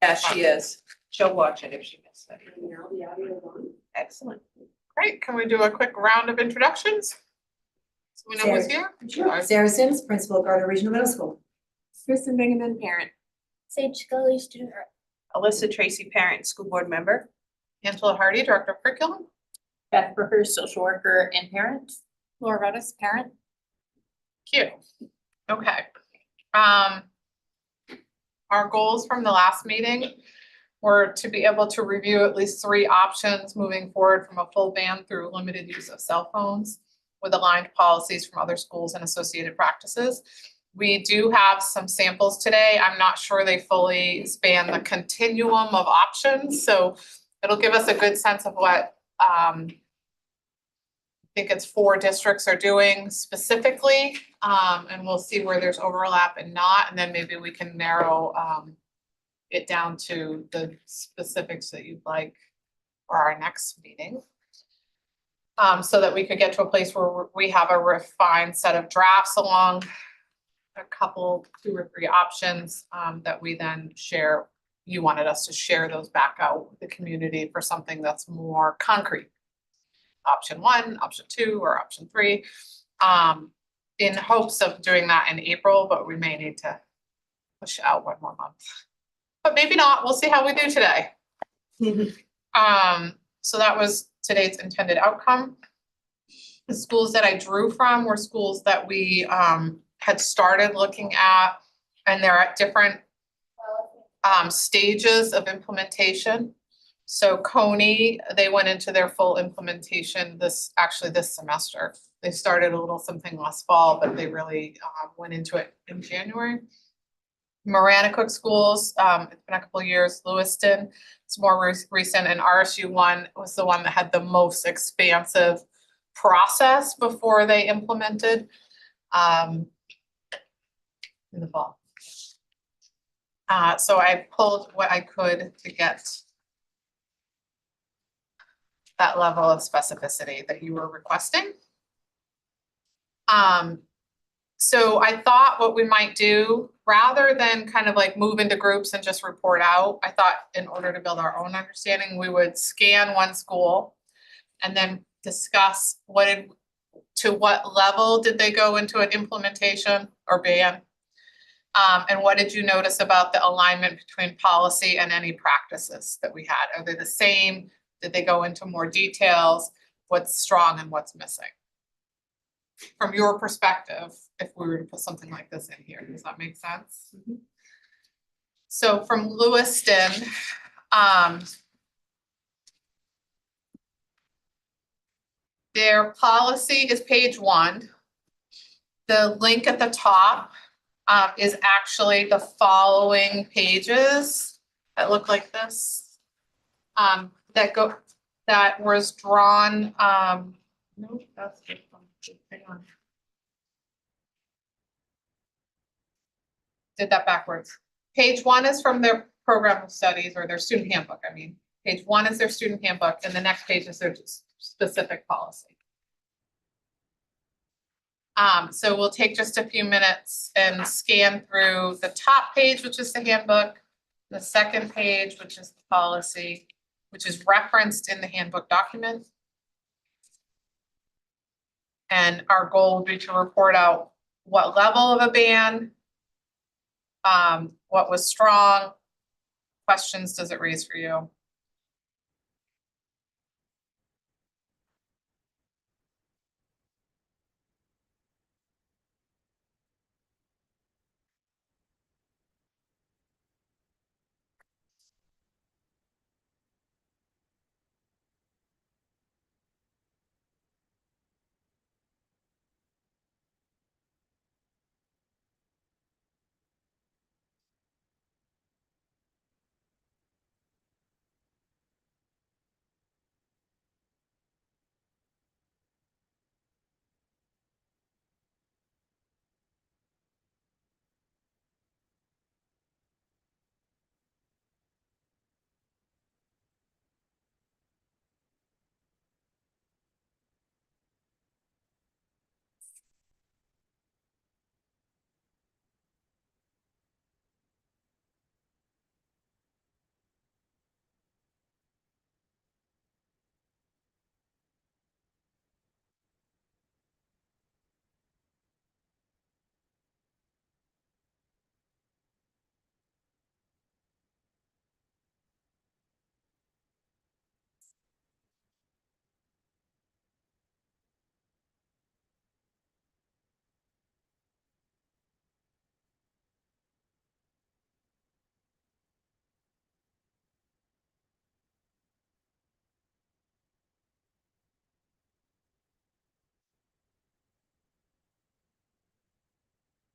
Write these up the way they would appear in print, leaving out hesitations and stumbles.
Yeah, she is. She'll watch it if she missed it. And now the audio on. Excellent. Great, can we do a quick round of introductions? So we know who's here? Sure. Sarah Sims, Principal, Gardner Regional Middle School. Kristen Bingaman, parent. Sage Scully, student rep. Alyssa Tracy, parent, school board member. Angela Hardy, Director of Curriculum. Beth Brooker, social worker and parent. Laura Redis, parent. Cute. Okay. Our goals from the last meeting were to be able to review at least 3 options moving forward from a full ban through limited use of cell phones with aligned policies from other schools and associated practices. We do have some samples today. I'm not sure they fully span the continuum of options, so it'll give us a good sense of what I think it's 4 districts are doing specifically, and we'll see where there's overlap and not, and then maybe we can narrow it down to the specifics that you'd like for our next meeting. So that we could get to a place where we have a refined set of drafts along a couple, 2 or 3 options that we then share. You wanted us to share those back out with the community for something that's more concrete. Option 1, option 2, or option 3, in hopes of doing that in April, but we may need to push out 1 more month. But maybe not, we'll see how we do today. So that was today's intended outcome. The schools that I drew from were schools that we had started looking at, and they're at different stages of implementation. So Coney, they went into their full implementation this semester. They started a little something last fall, but they really went into it in January. Maranacook schools, it's been a couple of years. Lewiston, it's more recent, and RSU1 was the one that had the most expansive process before they implemented in the fall. So I pulled what I could to get that level of specificity that you were requesting. So I thought what we might do, rather than kind of like move into groups and just report out, I thought in order to build our own understanding, we would scan one school and then discuss to what level did they go into an implementation or ban? And what did you notice about the alignment between policy and any practices that we had? Are they the same? Did they go into more details? What's strong and what's missing? From your perspective, if we were to put something like this in here, does that make sense? Mm-hmm. So from Lewiston, their policy is page 1. The link at the top is actually the following pages that look like this. That was drawn. No, that's different. Hang on. Did that backwards. Page 1 is from their program of studies or their student handbook. I mean, page 1 is their student handbook, and the next page is their specific policy. So we'll take just a few minutes and scan through the top page, which is the handbook, the second page, which is the policy, which is referenced in the handbook document. And our goal would be to report out what level of a ban, what was strong, questions does it raise for you?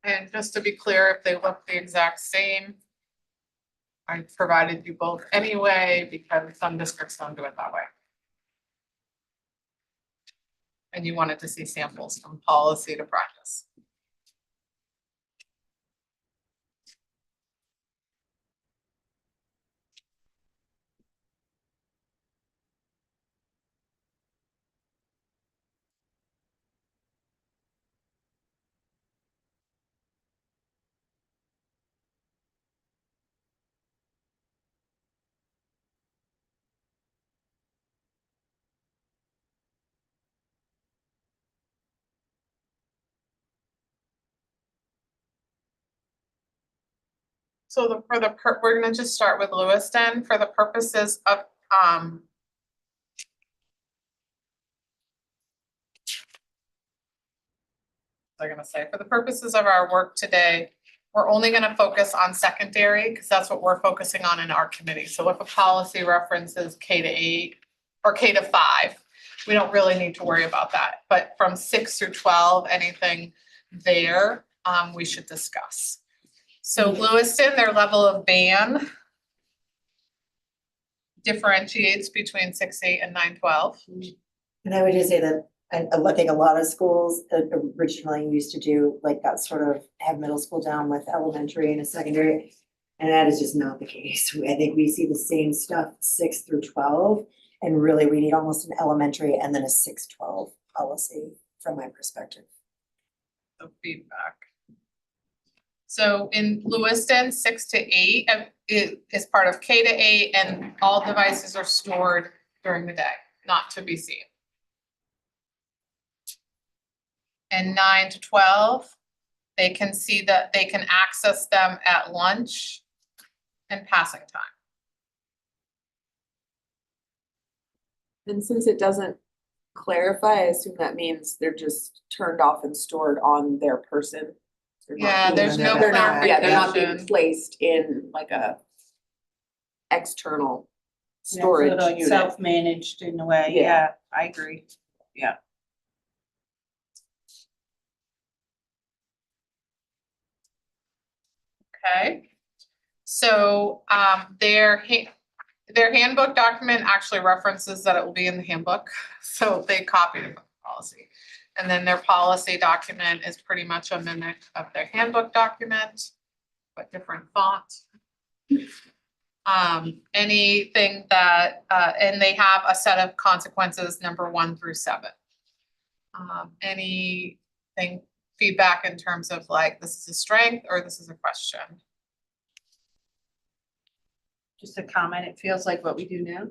And just to be clear, if they look the exact same, I provided you both anyway, because some districts don't do it that way. And you wanted to see samples from policy to practice. So we're gonna just start with Lewiston for the purposes of, I'm gonna say, for the purposes of our work today, we're only gonna focus on secondary, because that's what we're focusing on in our committee. So if a policy references K-8 or K-5, we don't really need to worry about that. But from 6 through 12, anything there, we should discuss. So Lewiston, their level of ban differentiates between 6-8 and 9-12. And I would just say that I think a lot of schools originally used to do like that sort of have middle school down with elementary and a secondary. And that is just not the case. I think we see the same stuff 6 through 12. And really we need almost an elementary and then a 6-12 policy from my perspective. The feedback. So in Lewiston, 6 to 8 is part of K-8, and all devices are stored during the day, not to be seen. And 9 to 12, they can see that they can access them at lunch and passing time. And since it doesn't clarify, I assume that means they're just turned off and stored on their person. They're not Yeah, being- there's no They're not, yeah, they're not being clarification. placed in like a external Yeah, storage sort of unit. self-managed in a way, Yeah. yeah, I agree. Okay, so their handbook document actually references that it will be in the handbook, so they copied it from the policy. And then their policy document is pretty much a mimic of their handbook document, but different font. Anything that, and they have a set of consequences, number 1 through 7. Anything, feedback in terms of like, this is a strength or this is a question? Just a comment, it feels like what we do now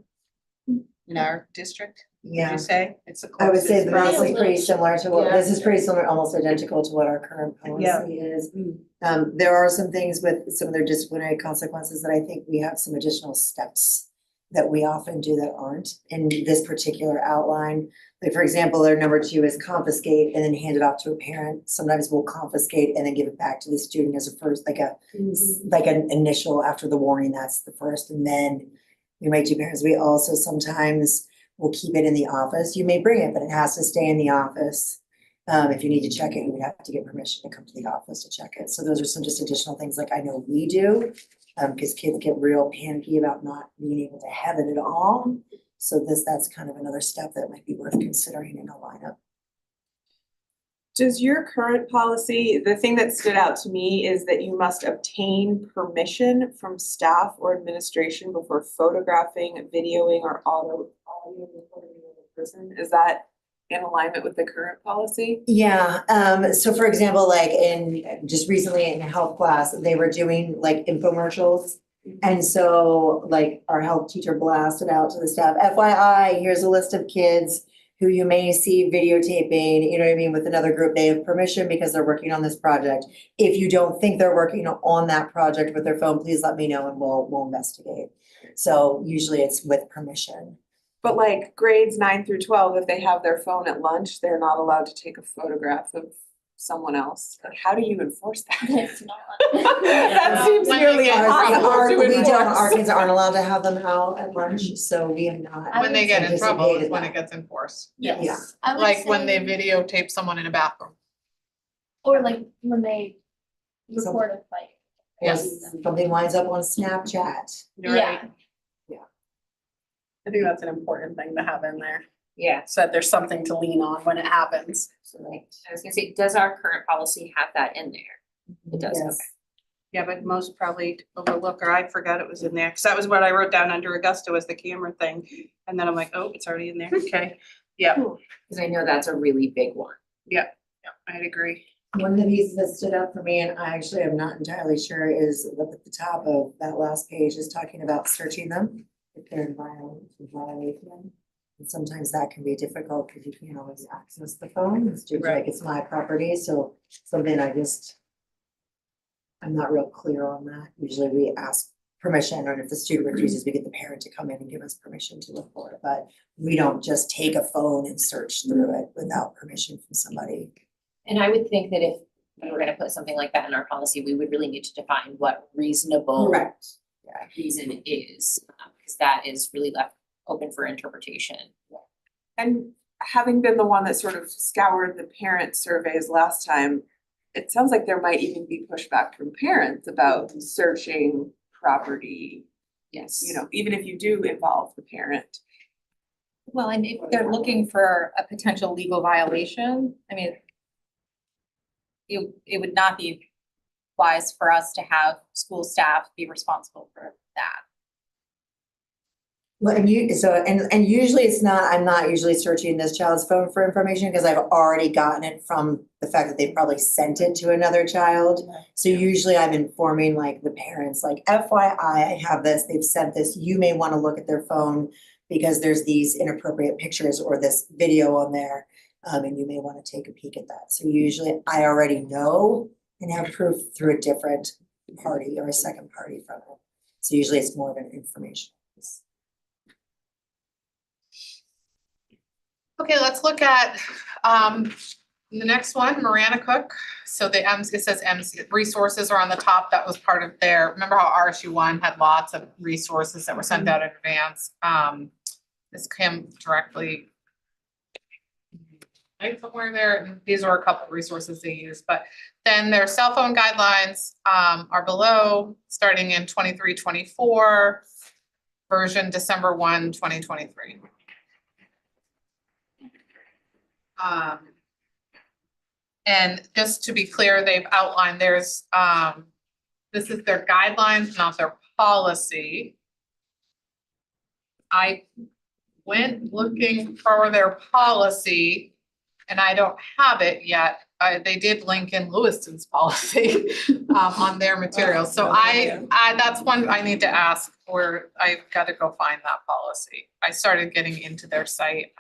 in our district, would Yeah. you say? It's the I would say closest. that this is Probably. pretty similar to what, Yeah. this is pretty similar, almost identical to what our current Yeah. policy is. Mm. There are some things with some of their disciplinary consequences that I think we have some additional steps that we often do that aren't in this particular outline. Like, for example, their number 2 is confiscate and then hand it off to a parent. Sometimes we'll confiscate and then give it back to the student as a first, like an initial after the warning, that's the first, and then we might do parents. We also sometimes will keep it in the office. You may bring it, but it has to stay in the office. If you need to check it, you would have to get permission to come to the office to check it. So those are some just additional things like I know we do. Because kids get real panicky about not being able to have it at all. So that's kind of another step that might be worth considering in a lineup. Does your current policy, the thing that stood out to me is that you must obtain permission from staff or administration before photographing, videoing, or audio recording of a person. Is that in alignment with the current policy? Yeah, so for example, like just recently in a health class, they were doing like infomercials. And so like our health teacher blasted out to the staff, FYI, here's a list of kids who you may see videotaping, you know what I mean, with another group. They have permission because they're working on this project. If you don't think they're working on that project with their phone, please let me know and we'll investigate. So usually it's with permission. But like grades 9 through 12, if they have their phone at lunch, they're not allowed to take a photograph of someone else. Like, how do you enforce that? It's not. That seems When nearly they get- impossible to We don't, our enforce. kids aren't allowed to have them out at lunch, so we have not. When they get in trouble is anticipated when that. it gets enforced, Yes. I would like when they say- videotape someone in a bathroom. Or like when they report a fight. Or Yes. something winds up on Snapchat. Yeah, I think that's an important thing to have in there, Yeah, so that there's something to lean on when it happens. Right. I was gonna say, does our current policy have that in there? It does, Yes. okay. Yeah, but most probably overlook, or I forgot it was in there, because that was what I wrote down under Augusta was the camera thing. And then I'm like, oh, it's already in there, okay, yeah, Cause I know that's a really big one. yeah, I'd agree. One of the pieces that stood out for me, and I actually am not entirely sure, is up at the top of that last page is talking about searching them if they're in violation. And sometimes that can be difficult because you can't always access the phone. It's just like it's my property, so something I'm not real clear on that. Usually we ask permission, and if the student refuses, we get the parent to come in and give us permission to look for it. But we don't just take a phone and search through it without permission from somebody. And I would think that if we were gonna put something like that in our policy, we would really need to define what reasonable reason is, because that is really left open for interpretation. And having been the one that sort of scoured the parent surveys last time, it sounds like there might even be pushback from parents about searching property, Yes. you know, even if you do involve the parent. Well, and if they're looking for a potential legal violation, I mean, it would not be wise for us to have school staff be responsible for that. Well, and usually it's not, I'm not usually searching this child's phone for information because I've already gotten it from the fact that they probably sent it to another child. So usually I'm informing like the parents, like FYI, I have this, they've sent this, you may want to look at their phone because there's these inappropriate pictures or this video on there. And you may want to take a peek at that. So usually I already know and have proof through a different party or a second party from it. So usually it's more of an information piece. Okay, let's look at the next one, Marana Cook. So the it says resources are on the top. That was part of their, remember how RSU1 had lots of resources that were sent out in advance? This came directly right somewhere there. And these were a couple of resources they used, but then their cell phone guidelines are below, starting in 23-24, version December 1, 2023. And just to be clear, they've outlined this is their guidelines, not their policy. I went looking for their policy and I don't have it yet. They did link in Lewiston's policy on their materials. So that's one I need to ask, or I've got to go find that policy. I started getting into their site.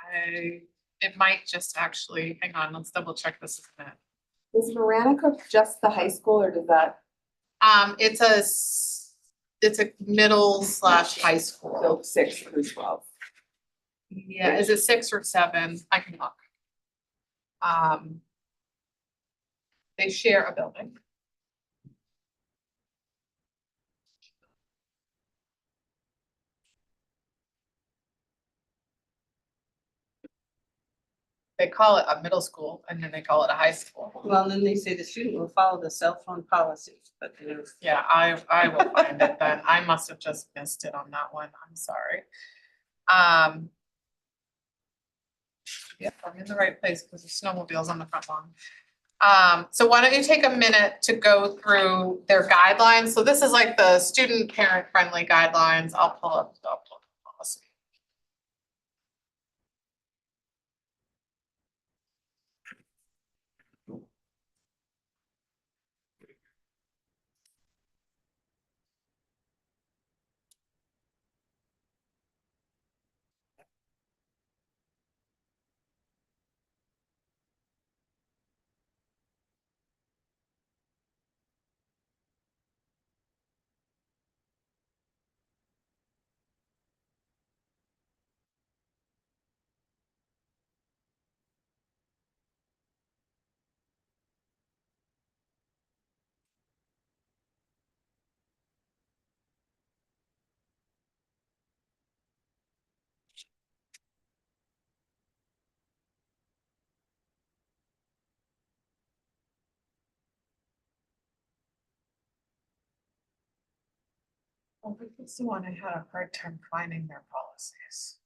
It might just actually, hang on, let's double check this a minute. Is Marana Cook just the high school or does that It's a middle/high school. go 6 through 12? Yeah, is it 6 or 7? I can look. They share a building. They call it a middle school and then they call it a high school. Well, and then they say the student will follow the cell phone policy, but there's. Yeah, I will find it then. I must have just missed it on that one. I'm sorry. Yeah, I'm in the right place because the snowmobile's on the front lawn. So why don't you take a minute to go through their guidelines? So this is like the student parent friendly guidelines. I'll pull up the policy. Oh, this is the one I had a hard time finding their policies.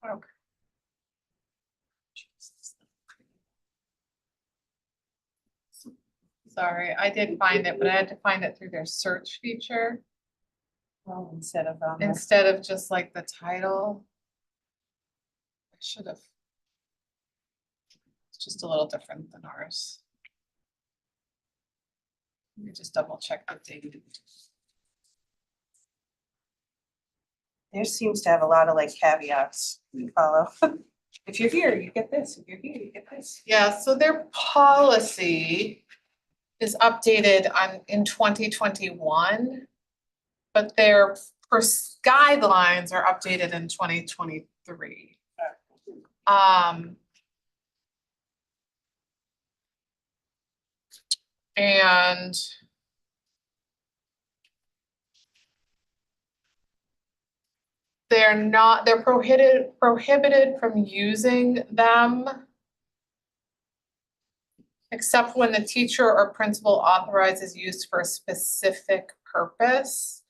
Okay. Sorry, I did find it, but I had to find it through their search feature Well, instead of, instead of just like the title. I should have. It's just a little different than ours. Let me just double check the date. theirs seems to have a lot of like caveats you follow. If you're here, you get this. If you're here, you get this. Yeah, so their policy is updated in 2021. But their first guidelines are updated in 2023. And they're prohibited from using them except when the teacher or principal authorizes use for a specific purpose.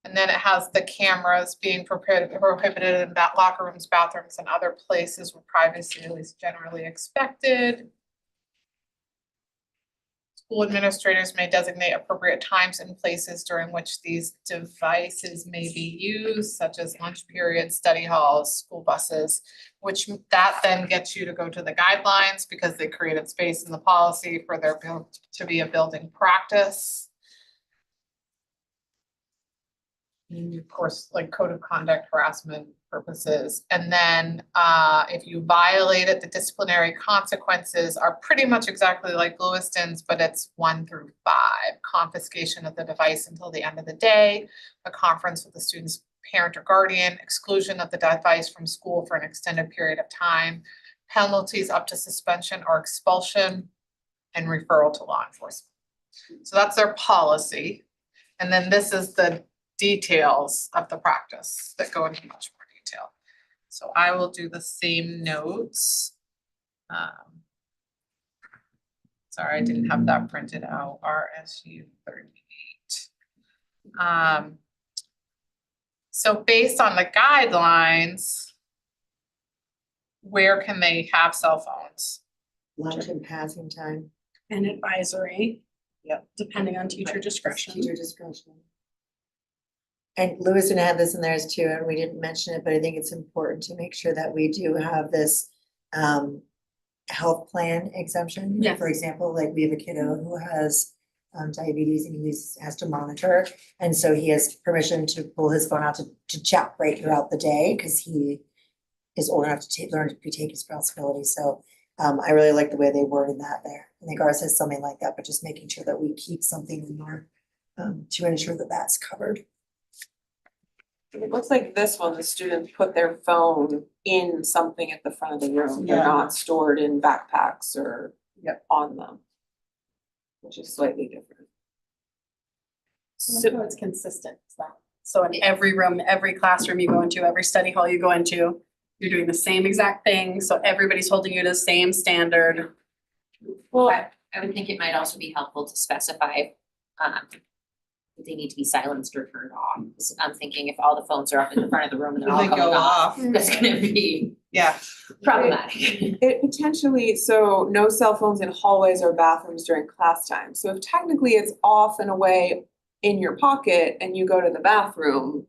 And then it has the cameras being prohibited in locker rooms, bathrooms, and other places where privacy is generally expected. School administrators may designate appropriate times and places during which these devices may be used, such as lunch periods, study halls, school buses, which that then gets you to go to the guidelines because they created space in the policy for there to be a building practice. And of course, like code of conduct, harassment purposes. And then if you violate it, the disciplinary consequences are pretty much exactly like Lewiston's, but it's 1 through 5. Confiscation of the device until the end of the day, a conference with the student's parent or guardian, exclusion of the device from school for an extended period of time, penalties up to suspension or expulsion, and referral to law enforcement. So that's their policy. And then this is the details of the practice that go into much more detail. So I will do the same notes. Sorry, I didn't have that printed out, RSU 38. So based on the guidelines, where can they have cell phones? Lunch and passing time. And advisory. Yep. Depending on teacher discretion. Teacher discretion. And Lewiston had this in theirs too, and we didn't mention it, but I think it's important to make sure that we do have this health plan exemption. Yes. For example, like we have a kiddo who has diabetes and he has to monitor. And so he has permission to pull his phone out to chat right throughout the day because he is old enough to learn to take responsibility. So I really like the way they worded that there. I think ours has something like that, but just making sure that we keep something in there to ensure that that's covered. It looks like this one, the students put their phone in something at the front of the room. They're Yeah. not stored in backpacks or Yep. on them. Which is slightly different. So it's consistent, so in every room, every classroom you go into, every study hall you go into, you're doing the same exact thing, so everybody's holding you to the same standard. Well, I would think it might also be helpful to specify, if they need to be silenced or turned off. 'Cause I'm thinking if all the phones are up in the front of the room and they're all They going go off, off. that's gonna be Yeah, problematic. It potentially, so no cell phones in hallways or bathrooms during class time. So if technically it's off and away in your pocket and you go to the bathroom,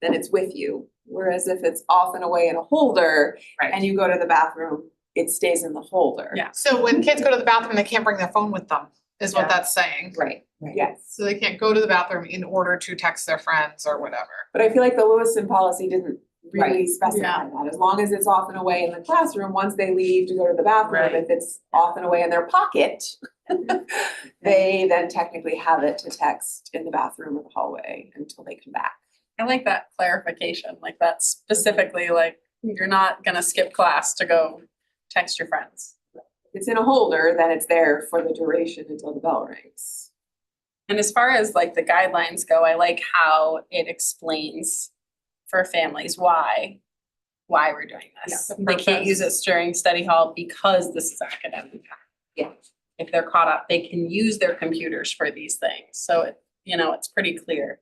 then it's with you. Whereas if it's off and away in a holder and Right, you go to the bathroom, it stays in the holder. Yeah. So when kids go to the bathroom, they can't bring their phone with them, is what Yeah. that's saying. right. Yes. So they can't go to the bathroom in order to text their friends or whatever. But I feel like the Lewiston policy didn't really Right. specify that. As long as it's off and away in the classroom, once they leave to go to the bathroom, Right. if it's off and away in their pocket, they then technically have it to text in the bathroom or the hallway until they come back. I like that clarification, like that's specifically like, you're not gonna skip class to go text your friends. If it's in a holder, then it's there for the duration until the bell rings. And as far as like the guidelines go, I like how it explains for families why we're doing this. Yeah, the They can't purpose. use it during study hall because this is academic. Yeah. If they're caught up, they can use their computers for these things, so it, it's pretty clear.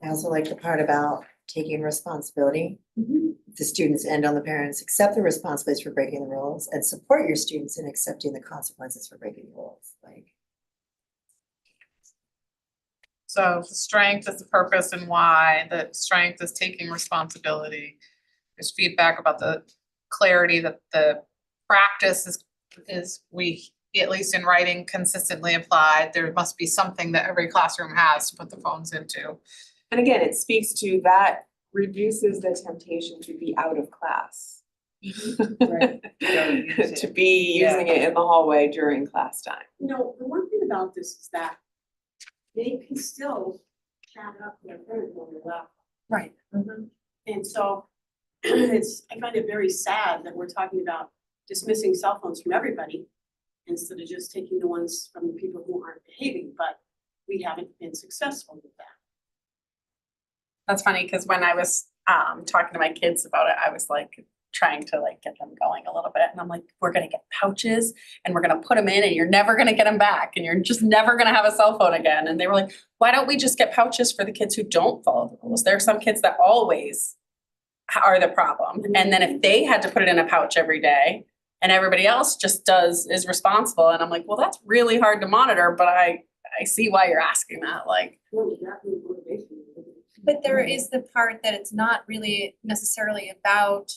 I also like the part about taking responsibility. The students and on the parents, accept the responsibilities for breaking the rules and support your students in accepting the consequences for breaking the rules, like. So the strength is the purpose and why, the strength is taking responsibility. There's feedback about the clarity that the practice is we, at least in writing, consistently applied. There must be something that every classroom has to put the phones into. And again, it speaks to that reduces the temptation to be out of class. Right. Don't use it. To be using it in the hallway during class time. You know, the one thing about this is that they can still chat up their friends on their laptop. Right. And so I find it very sad that we're talking about dismissing cell phones from everybody instead of just taking the ones from the people who aren't behaving, but we haven't been successful with that. That's funny, because when I was talking to my kids about it, I was like trying to like get them going a little bit. And I'm like, we're gonna get pouches and we're gonna put them in and you're never gonna get them back and you're just never gonna have a cell phone again. And they were like, why don't we just get pouches for the kids who don't follow the rules? There are some kids that always are the problem. And then if they had to put it in a pouch every day and everybody else just is responsible. And I'm like, well, that's really hard to monitor, but I see why you're asking that, like. But there is the part that it's not really necessarily about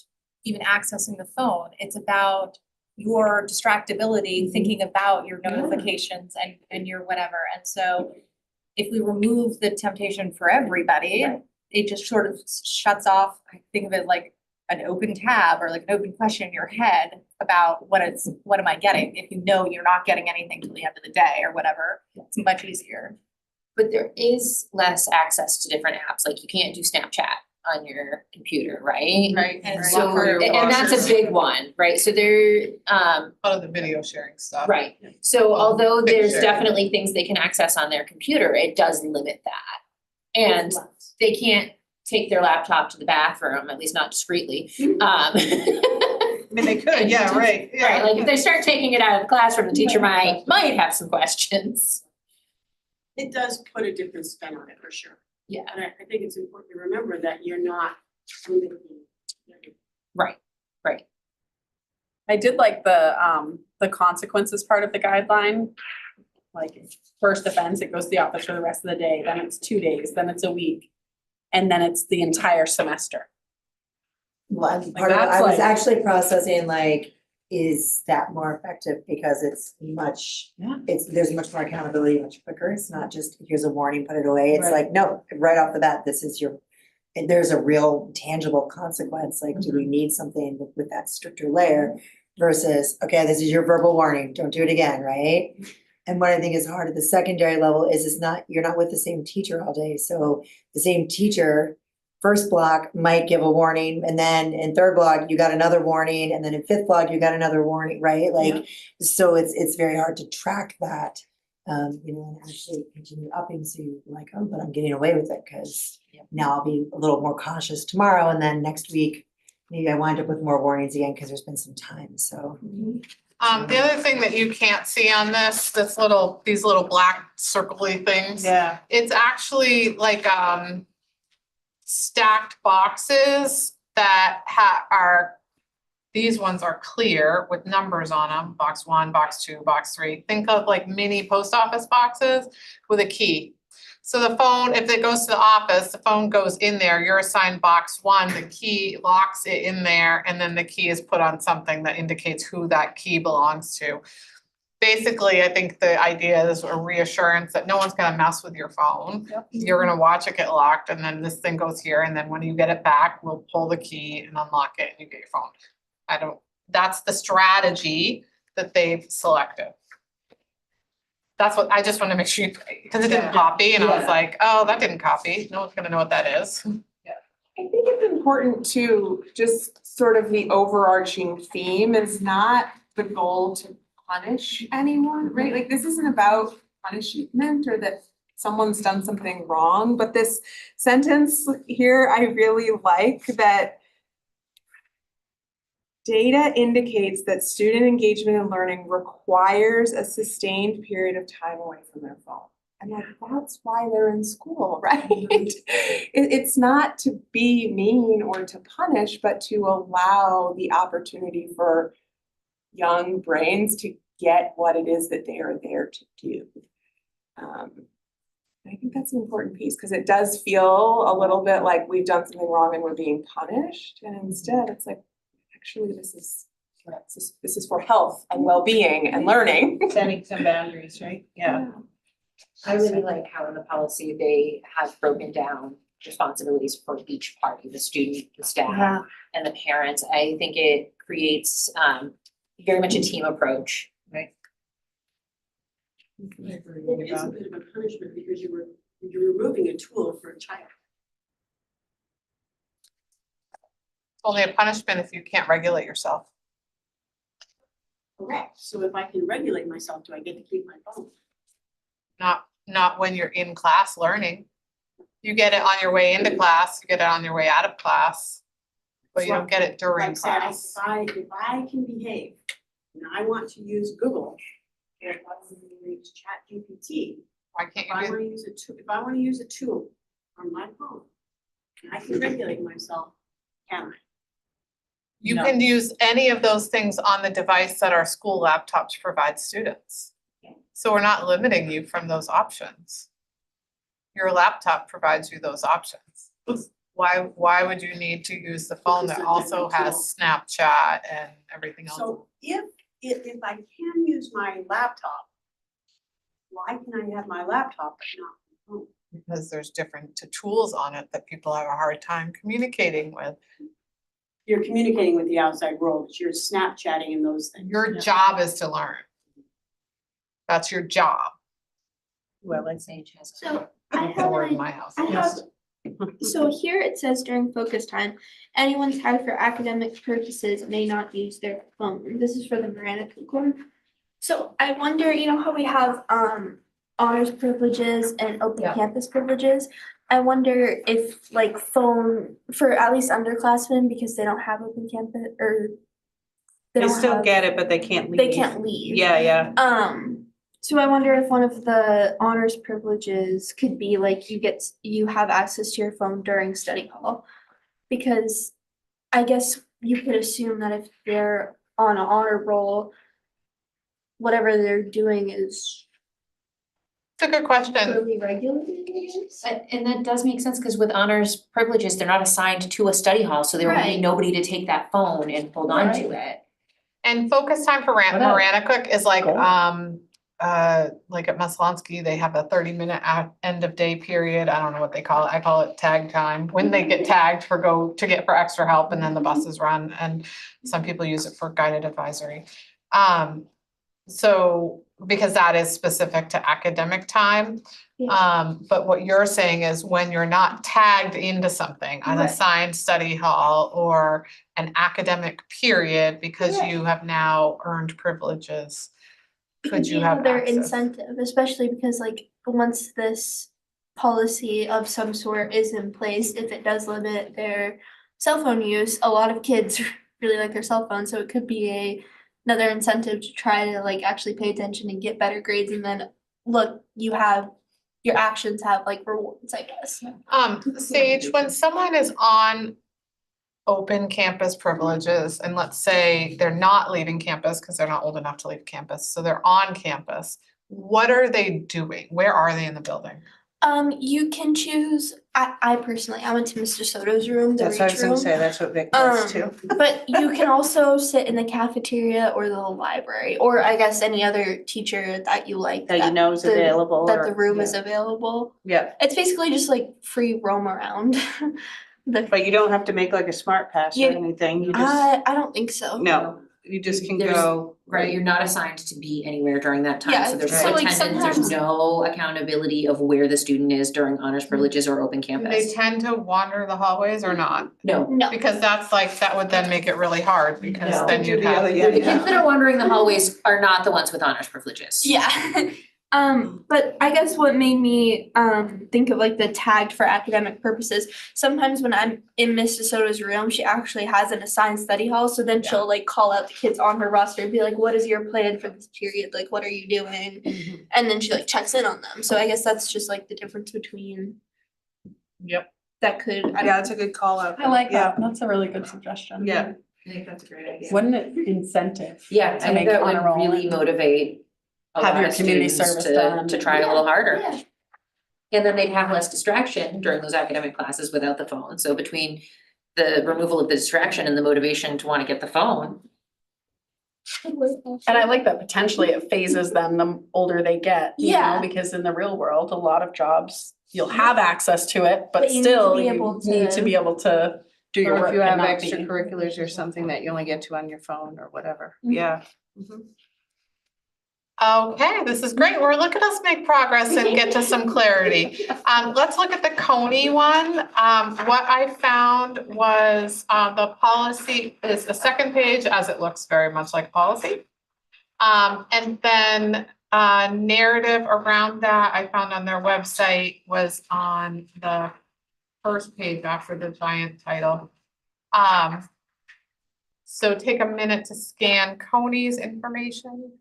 even accessing the phone. It's about your distractibility, thinking about your notifications and your whatever. And so if we remove the temptation for everybody, it just sort of shuts off, I think of it like an open tab or like an open question in your head about what am I getting? If you know you're not getting anything till the end of the day or whatever, it's much easier. But there is less access to different apps, like you can't do Snapchat on your computer, right? Right. And So, Locker and that's a lockers. big one, right? So there, Part of the video sharing stuff. right. So although there's Picture. definitely things they can access on their computer, it does limit that. And they can't take their laptop to the bathroom, at least not discreetly. I mean, they could, yeah, right, yeah. Right, like if they start taking it out of the classroom, the teacher might have some questions. It does put a different spin on it for sure. Yeah. And I think it's important to remember that you're not limiting. Right. I did like the consequences part of the guideline. Like first offense, it goes to the office for the rest of the day, then it's 2 days, then it's a week, and then it's the entire semester. Well, part of it, that's I was like- actually processing like, is that more effective because it's much, Yeah. there's much more accountability, much quicker. It's not just, here's a warning, put it away. It's Right. like, no, right off the bat, this is and there's a real tangible consequence. Like, do we need something with that stricter layer versus, okay, this is your verbal warning, don't do it again, right? And what I think is hard at the secondary level is you're not with the same teacher all day. So the same teacher, first block might give a warning, and then in third block, you got another warning, and then in fifth block, you got another warning, right? Like, so it's very hard to track that. and actually continue upping, so you're like, oh, but I'm getting away with it, cause now I'll be a little more cautious tomorrow, and then next week, maybe I wind up with more warnings again, cause there's been some time, so. The other thing that you can't see on this, these little black circly things. Yeah. It's actually like, stacked boxes that these ones are clear with numbers on them, box 1, box 2, box 3. Think of like mini post office boxes with a key. So the phone, if it goes to the office, the phone goes in there, you're assigned box 1, the key locks it in there, and then the key is put on something that indicates who that key belongs to. Basically, I think the idea is a reassurance that no one's gonna mess with your phone. You're gonna watch it get locked, and then this thing goes here, and then when you get it back, we'll pull the key and unlock it and you get your phone. That's the strategy that they've selected. That's what, I just wanna make sure, because it didn't copy, and I was like, oh, that didn't copy, no one's gonna know what that is. I think it's important to just sort of the overarching theme is not the goal to punish anyone, right? Like, this isn't about punishment or that someone's done something wrong, but this sentence here, I really like that data indicates that student engagement and learning requires a sustained period of time away from their phone. And like, that's why they're in school, right? It's not to be mean or to punish, but to allow the opportunity for young brains to get what it is that they are there to do. I think that's an important piece, because it does feel a little bit like we've done something wrong and we're being punished. And instead it's like, actually, this is for health and well-being and learning. Setting some boundaries, right? Yeah. I really like how in the policy they have broken down responsibilities for each party, the student, the staff, and the parents. I think it creates very much a team approach. Right. It is a bit of a punishment because you're removing a tool for a child. It's only a punishment if you can't regulate yourself. Correct. So if I can regulate myself, do I get to keep my phone? Not when you're in class learning. You get it on your way into class, you get it on your way out of class, but you don't get it during Like say, class. if I can behave and I want to use Google, if I want to use ChatGPT, Why can't if I you do? want to use if I want to use a tool on my phone, and I can regulate myself, can I? You No. can use any of those things on the device that our school laptops provide students. So we're not limiting you from those options. Your laptop provides you those options. Why would you need to use the phone Because that they're also different has Snapchat and everything else? So if I can use my laptop, why can I have my laptop but not my phone? Because there's different tools on it that people have a hard time communicating with. You're communicating with the outside world, you're Snapchatting and those things. Your job is to learn. That's your job. Well, it's Sage has. So I That's the have word in an my house. I have, so here it says during focus time, anyone tagged for academic purposes may not use their phone. This is for the Marana Corps. So I wonder, you know how we have honors privileges and open Yeah. campus privileges? I wonder if like phone for at least underclassmen, because they don't have open campus or They don't still have- get it, but they can't leave. they can't leave. Yeah. So I wonder if one of the honors privileges could be like you have access to your phone during study hall. Because I guess you could assume that if they're on an honor roll, whatever they're doing is It's a good question. really regulated, I guess. And that does make sense, because with honors privileges, they're not assigned to a study hall, so there will be Right. nobody to take that phone and hold on to it. And focus time for What else? Marana is like, Go. like at Maslonsky, they have a 30-minute end of day period. I don't know what they call it. I call it tag time. When they get tagged for extra help, and then the buses run, and some people use it for guided advisory. So because that is specific to academic time. But what you're saying is when you're not tagged into something, an Right. assigned study hall or an academic period, because Right. you have now earned privileges, It could could you be have another access? incentive, especially because like once this policy of some sort is in place, if it does limit their cell phone use, a lot of kids really like their cell phone, so it could be another incentive to try to like actually pay attention and get better grades, and then look, your actions have like rewards, I guess. Sage, when someone is on open campus privileges, and let's say they're not leaving campus because they're not old enough to leave campus, so they're on campus, what are they doing? Where are they in the building? You can choose, I personally, I went to Mr. Soto's room, the That's what I was reach gonna room. say, that's what Vic does too. But you can also sit in the cafeteria or the library, or I guess any other teacher that you like. That you know is the- available That or- the room is yeah. available. Yeah, It's basically just like free roam around. The, but you don't have to make like a smart pass or Yeah. anything, you just, I don't think so. no, you just can There's- go. Right, you're not assigned to be anywhere during that time, Yeah, so there's so, no like, attendance, there's sometimes- no accountability of where the student is during honors privileges or open Do campus. they tend to wander the hallways or not? No, No. Because that's like, that would then make it really hard, because No. then you'd Do the other- have. yeah, the kids that are wandering the hallways are not the ones with honors privileges. Yeah. But I guess what made me think of like the tagged for academic purposes, sometimes when I'm in Mrs. Soto's room, she actually has an assigned study hall, so then she'll like call out the kids on her roster and be like, what is your plan for this period? Like, what are you doing? Mhm. And then she like checks in on them. So I guess that's just like the difference between Yep. that could, Yeah, that's a good call out. I like Yeah. that. That's a really good suggestion. Yeah. I think that's a great idea. Wouldn't it incentive? Yeah, To I think make that honor would roll really and motivate a have lot your of community students service done. to try a little harder. Yeah. And then they'd have less distraction during those academic classes without the phone, so between the removal of the distraction and the motivation to wanna get the phone. And I like that potentially it phases them the older they get, you know, Yeah. because in the real world, a lot of jobs, you'll have access to it, but But you need to still be you able need to to- be able to do your Or work if you and have not be. extracurriculars or something that you only get to on your phone or whatever, Mhm. yeah. Mhm. Okay, this is great. Well, look at us make progress and get to some clarity. Let's look at the Coney one. What I found was, the policy is the second page, as it looks very much like policy. And then, narrative around that I found on their website was on the first page after the giant title. So take a minute to scan Coney's information.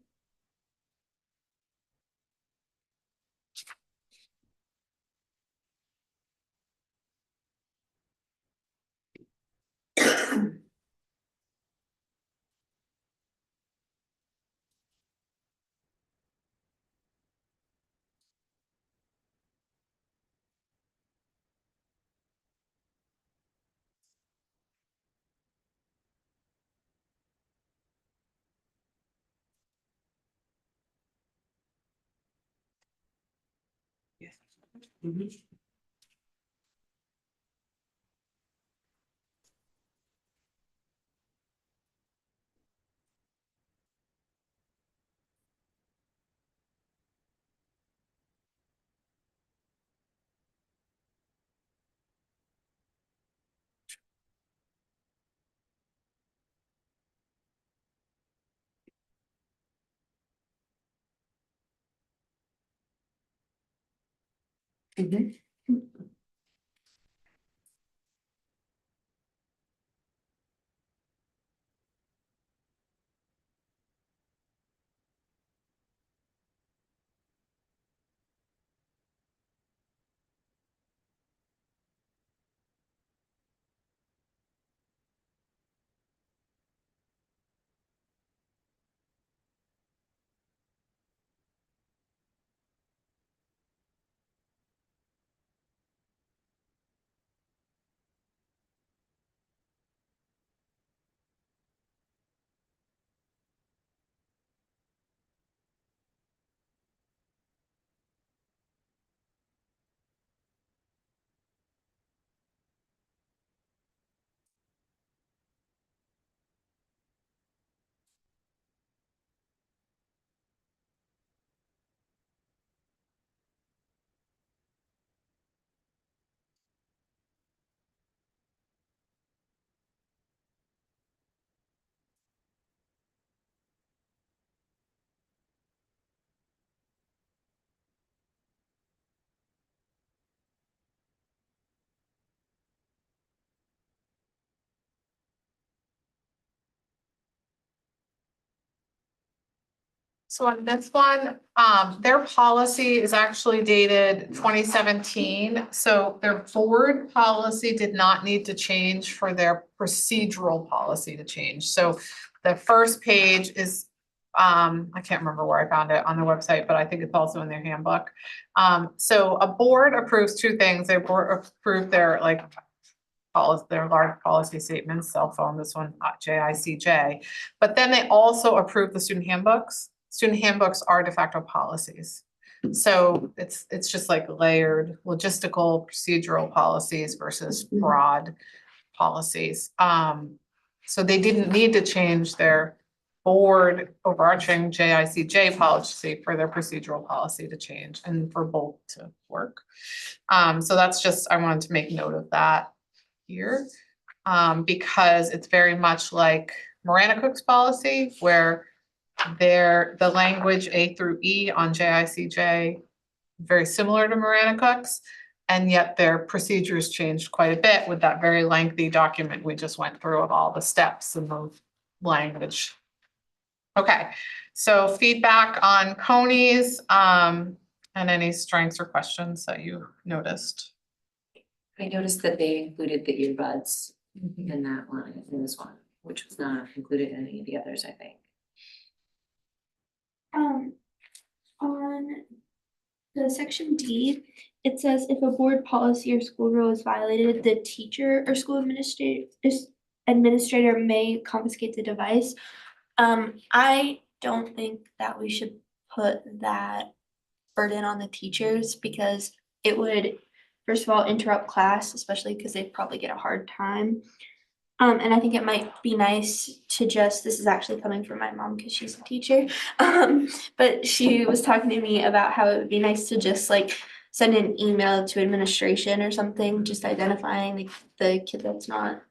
Mhm. So on this one, their policy is actually dated 2017. So their board policy did not need to change for their procedural policy to change. So the first page is, I can't remember where I found it on the website, but I think it's also in their handbook. So a board approves two things. They board approve their their large policy statements, cell phone, this one, JICJ. But then they also approve the student handbooks. Student handbooks are de facto policies. So it's just like layered logistical procedural policies versus broad policies. So they didn't need to change their board overarching JICJ policy for their procedural policy to change and for both to work. So that's just, I wanted to make note of that here, because it's very much like Miranda Cook's policy, where the language A through E on JICJ, very similar to Miranda Cook's, and yet their procedures changed quite a bit with that very lengthy document we just went through of all the steps and the language. Okay, so feedback on Coney's, and any strengths or questions that you noticed. I noticed that they included the earbuds in that one, in this one, which was not included in any of the others, I think. On the section D, it says if a board policy or school rule is violated, the teacher or school administrator may confiscate the device. I don't think that we should put that burden on the teachers, because it would, first of all, interrupt class, especially because they probably get a hard time. And I think it might be nice to just, this is actually coming from my mom because she's a teacher. But she was talking to me about how it would be nice to just like send an email to administration or something, just identifying the kid that's not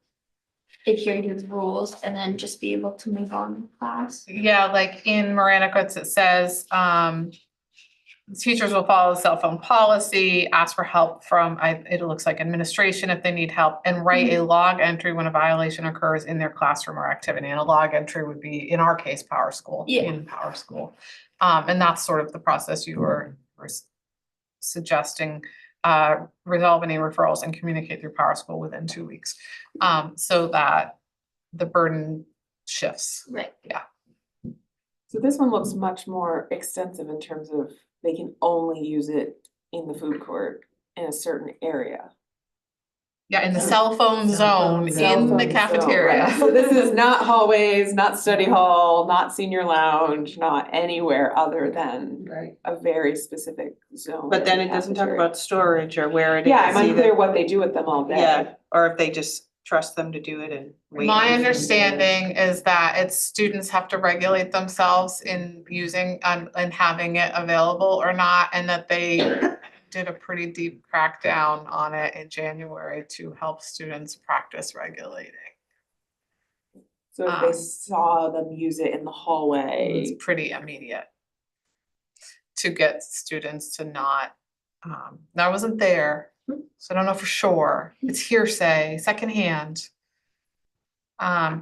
adhering to the rules, and then just be able to move on in class. Yeah, like in Miranda Cook's, it says, teachers will follow the cell phone policy, ask for help from, it looks like administration if they need help, and write a log entry when a violation occurs in their classroom or activity. And a log entry would be, in our case, Power School, Yeah. in Power School. And that's sort of the process you were suggesting, resolve any referrals and communicate through Power School within 2 weeks. So that the burden shifts. Right. Yeah. So this one looks much more extensive in terms of they can only use it in the food court in a certain area. Yeah, in the cell phone zone, Cell in the phone zone, cafeteria. right. So this is not hallways, not study hall, not senior lounge, not anywhere other than Right. a very specific zone. But then in it the doesn't talk cafeteria. about storage or where it is. Yeah, I'm either. unclear what they do with them all day. Yeah, or if they just trust them to do it and wait. My understanding is that it's students have to regulate themselves in using and having it available or not, and that they did a pretty deep crackdown on it in January to help students practice regulating. So if they saw them use it in the hallway. It's pretty immediate to get students to not, I wasn't there, so I don't know for sure. It's hearsay, secondhand.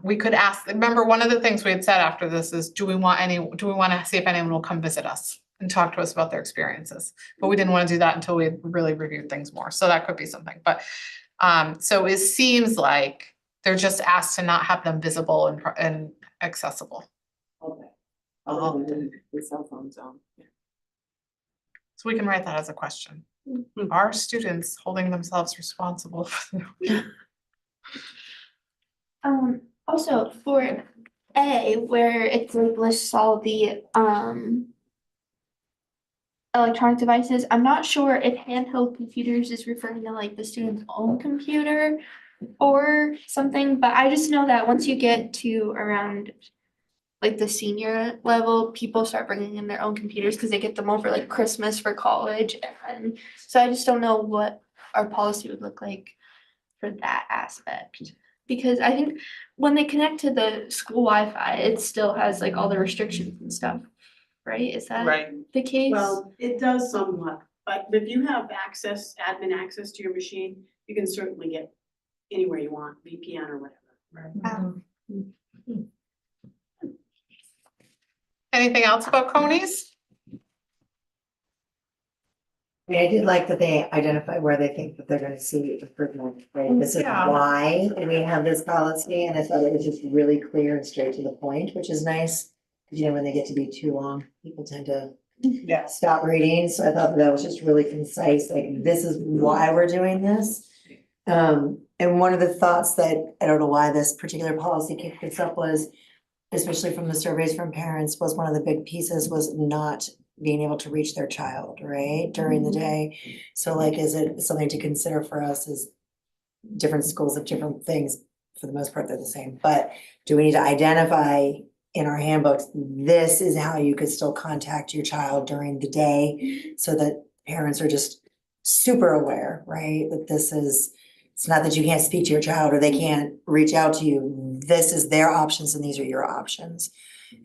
We could ask, remember, one of the things we had said after this is, do we want to see if anyone will come visit us and talk to us about their experiences? But we didn't want to do that until we had really reviewed things more. So that could be something. But so it seems like they're just asked to not have them visible and accessible. Okay. Other than the cell phone zone. So we can write that as a question. Are students holding themselves responsible? Also for A, where it's like lists all the electronic devices, I'm not sure if handheld computers is referring to like the student's own computer or something, but I just know that once you get to around like the senior level, people start bringing in their own computers because they get them over like Christmas for college. And so I just don't know what our policy would look like for that aspect. Because I think when they connect to the school Wi-Fi, it still has like all the restrictions and stuff, right? Is that Right. the case? Well, it does somewhat, but if you have access, admin access to your machine, you can certainly get anywhere you want, VPN or whatever. Um, Anything else about conies? I mean, I did like that they identify where they think that they're gonna see improvement, right? This is Yeah. why we have this policy, and I thought it was just really clear and straight to the point, which is nice. Cause you know, when they get to be too long, people tend to Yeah. stop reading, so I thought that was just really concise, like, this is why we're doing this. And one of the thoughts that, I don't know why this particular policy kicked this up was, especially from the surveys from parents, was one of the big pieces was not being able to reach their child, right, during the day. So like, is it something to consider for us as different schools have different things, for the most part, they're the same, but do we need to identify in our handbooks, this is how you could still contact your child during the day, so that parents are just super aware, right, that this is, it's not that you can't speak to your child or they can't reach out to you, this is their options and these are your options.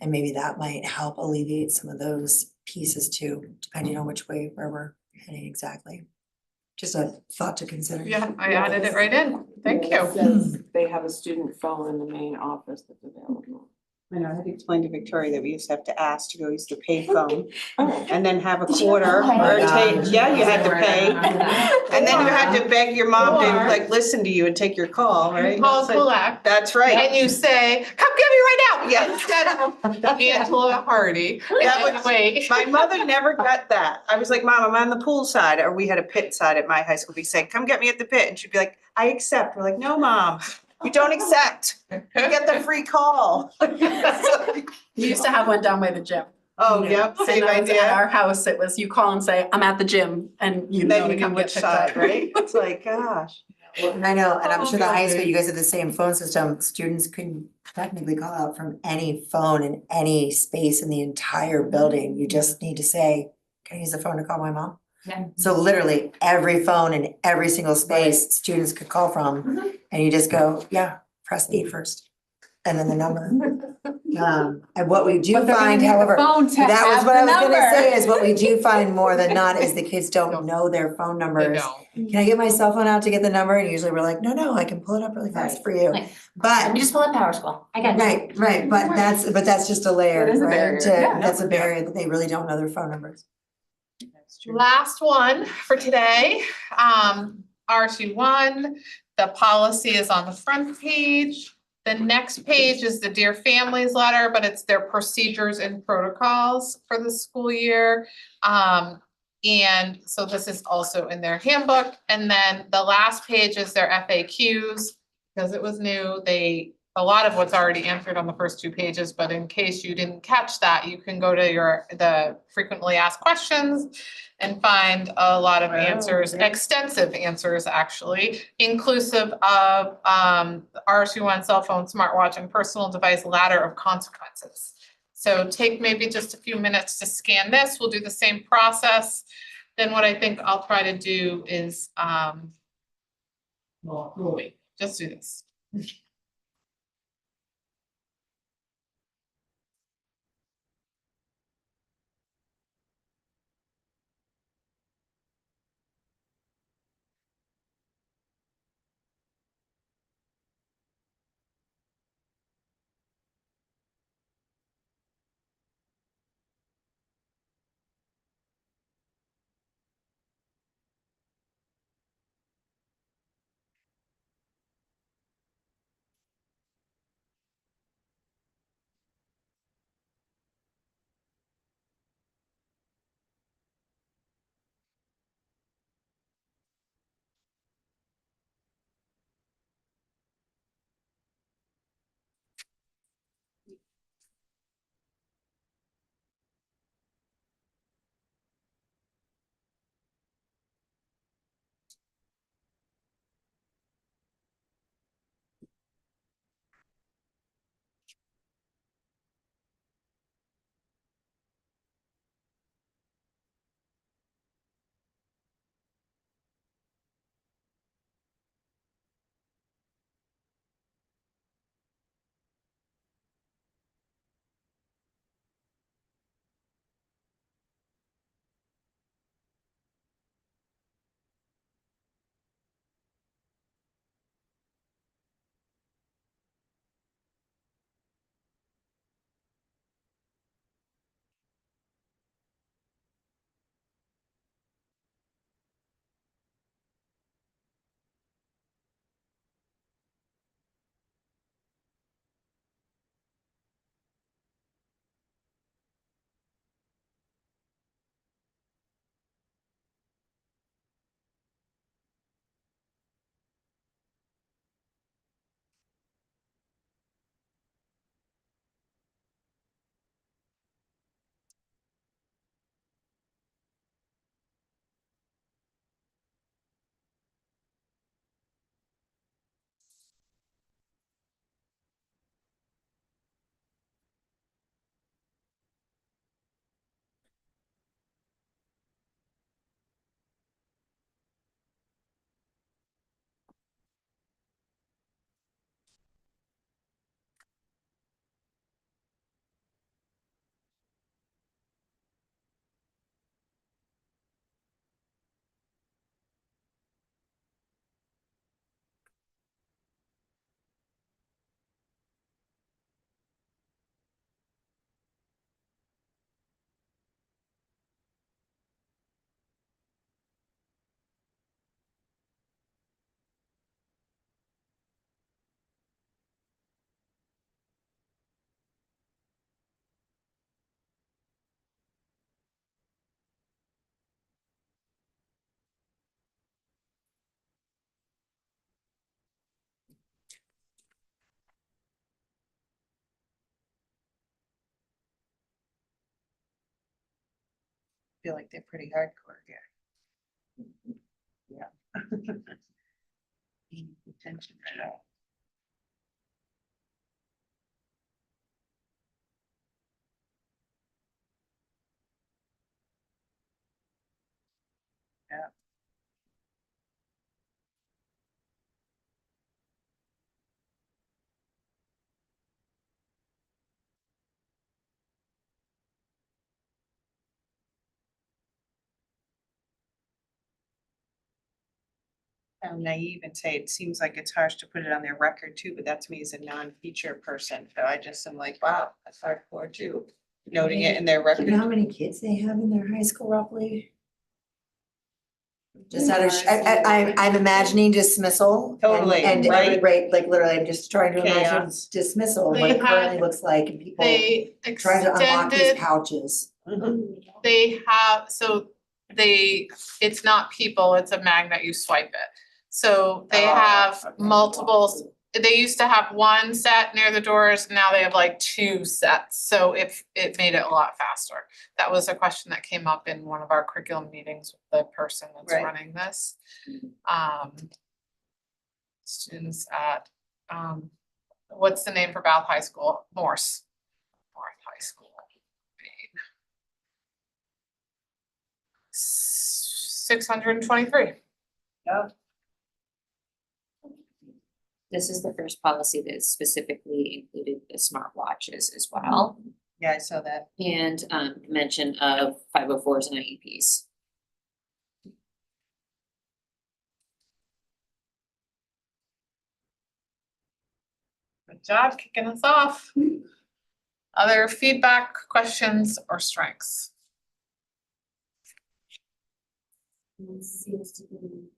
And maybe that might help alleviate some of those pieces too, depending on which way, where we're heading exactly. Just a thought to consider. Yeah, I added it right in. Thank Yeah, it you. says they have a student phone in the main office that's available. I know, I had to explain to Victoria that we used to have to ask to go use the pay phone Oh. and then have a quarter Oh my or take, gosh. yeah, you had to pay. And then you had to beg your mom to Or- like listen to you and take your call, right? Call It's like- collect. That's right. And you say, come get me right now. Yeah. Instead of Angela Hardy. That And was- wait. My mother never got that. I was like, Mom, I'm on the pool side, or we had a pit side at my high school. We say, come get me at the pit. And she'd be like, I accept. We're like, no, Mom, you don't accept. You get the free call. We used to have one down by the gym. Oh, yep, And same that was at idea. our house, it was you call and say, I'm at the gym, and you And know then to you knew come which get picked up. side, right? It's like, gosh. And I know, and I'm Oh, sure the high school, God. you guys have the same phone system, students can technically call out from any phone in any space in the entire building, you just need to say, can I use the phone to call my mom? Yeah. So literally, every phone in every single space, students could call from, and you just go, yeah, press 8 first, and then the number. And what we do But they're gonna find, need the however, phone to that was have what the I was gonna number. say, is what we do find more than not is the kids don't know their phone They numbers. don't. Can I get my cell phone out to get the number? And usually we're like, no, I can pull it up really fast Right. for you. Like, Let But, me just pull up Power School. I got you. right, but that's just a layer, It is a right? barrier, To- yeah. That's a barrier that they really don't know their phone numbers. Last one for today, RC1, the policy is on the front page. The next page is the Dear Families letter, but it's their procedures and protocols for the school year. And so this is also in their handbook. And then the last page is their FAQs. Because it was new, a lot of what's already answered on the first 2 pages, but in case you didn't catch that, you can go to the frequently asked questions and find a lot of answers, extensive answers actually, inclusive of RSU1 cell phone, smartwatch, and personal device ladder of consequences. So take maybe just a few minutes to scan this. We'll do the same process. Then what I think I'll try to do is we'll wait, just do this. feel like they're pretty hardcore here. Yeah. Attention right off. Yeah. Sound naive and say it seems like it's harsh to put it on their record too, but that to me is a non-feature person. So I just am like, wow, that's hardcore too. Noting it in their Do you know how record. many kids they have in their high school roughly? Just out of, I'm imagining dismissal. and- Totally, And, right? right, like literally, I'm just trying to imagine Chaos. dismissal, what They it currently had- looks like and people They trying to unlock these extended, pouches. they have, so it's not people, it's a magnet, you swipe it. So they Oh, have okay. multiple, they used to have one set near the doors, now they have like 2 sets, so it made it a lot faster. That was a question that came up in one of our curriculum meetings with the person that's Right. running this. Students at, what's the name for Bath High School? Morse High School. 623. This is the first policy that specifically included the smartwatches as well, Yeah, I saw that. and mention of 504s and IEPs. Good job kicking us off. Other feedback, questions, or strengths? Seems to be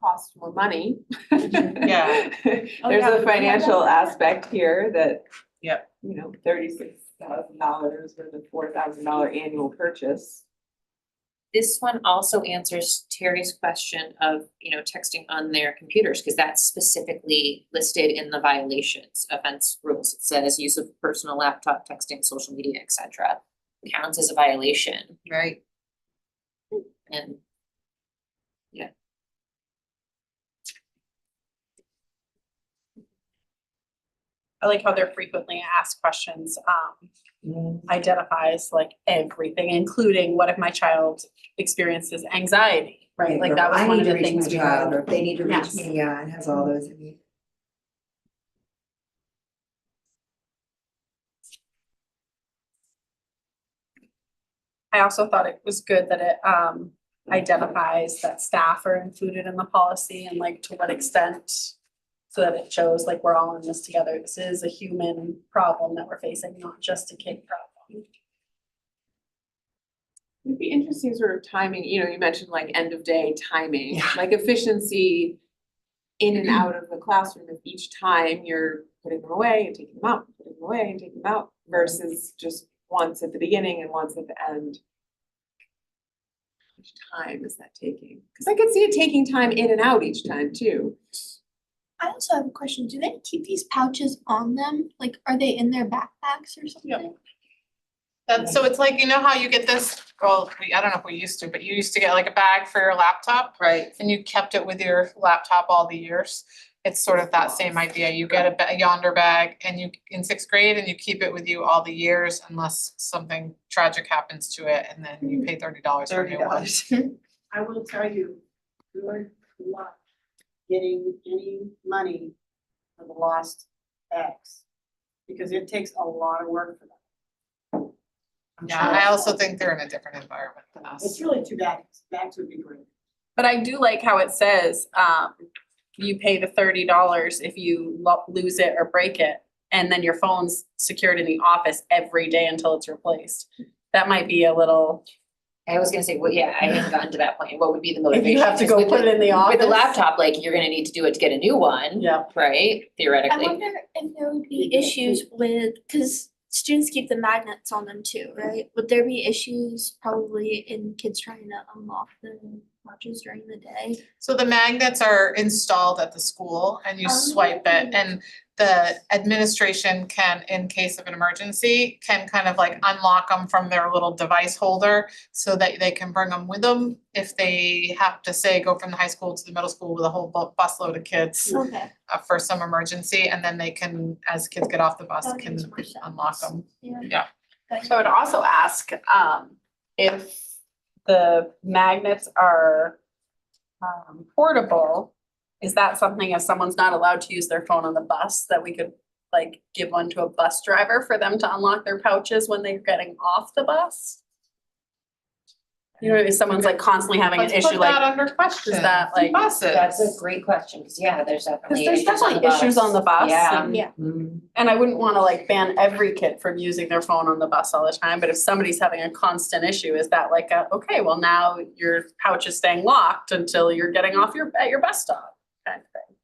cost more money. Yeah. There's a financial aspect here that. Yep. You know, $36,000 with a $4,000 annual purchase. This one also answers Terry's question of, texting on their computers, because that's specifically listed in the violations offense rules. It says use of personal laptop, texting, social media, etc. counts as a violation, Right. and I like how they're frequently asked questions, identifies like everything, including what if my child experiences anxiety, right? Like that was one of the things we Child, or heard. if they need to reach Yes. me, yeah, it has all those in it. I also thought it was good that it identifies that staff are included in the policy and like to what extent. So that it shows like we're all in this together. This is a human problem that we're facing, not just a kid problem. It'd be interesting sort of timing, you mentioned like end of day timing, Yeah. like efficiency in and out of the classroom. If each time you're putting them away and taking them out, putting them away and taking them out, versus just once at the beginning and once at the end. How much time is that taking? Because I could see it taking time in and out each time too. I also have a question. Do they keep these pouches on them? Like, are they in their backpacks or something? So it's like, how you get this, well, I don't know if we used to, but you used to get like a bag for your laptop. Right. And you kept it with your laptop all the years. It's sort of that same idea. You get a yonder bag and you, in 6th grade, and you keep it with you all the years unless something tragic happens to it, and then you pay $30 for a new one. I will tell you, good luck getting any money for the lost bags. Because it takes a lot of work for them. Yeah, I also think they're in a different environment than It's us. really too bad, bags would be great. But I do like how it says, you pay the $30 if you lose it or break it. And then your phone's secured in the office every day until it's replaced. That might be a little, I was gonna say, well, yeah, I haven't gotten to that point. What would be the if motivation? you have to 'Cause go with put it in the office. With the laptop, like you're gonna need to do it to get a new one, Yeah. right? I Theoretically. wonder if there would be issues with, because students keep the magnets on them too, right? Would there be issues probably in kids trying to unlock the watches during the day? So the magnets are installed at the school and you swipe it, Oh. and the administration can, in case of an emergency, can kind of like unlock them from their little device holder so that they can bring them with them if they have to, say, go from the high school to the middle school with a whole busload of kids Okay, for some emergency, and then they can, as kids get off the bus, That can makes more sense. unlock them. yeah. So I would also ask, if the magnets are portable, is that something if someone's not allowed to use their phone on the bus, that we could like give one to a bus driver for them to unlock their pouches when they're getting off the bus? You know, if someone's like constantly having an Let's issue, put that like, under question. is that like, Buses. That's a great question, because yeah, there's because definitely there's issues on the definitely issues on the bus. Yeah. and- Yeah. And I wouldn't wanna like ban every kid from using their phone on the bus all the time, but if somebody's having a constant issue, is that like okay, well now your pouch is staying locked until you're getting off at your bus stop kind of thing.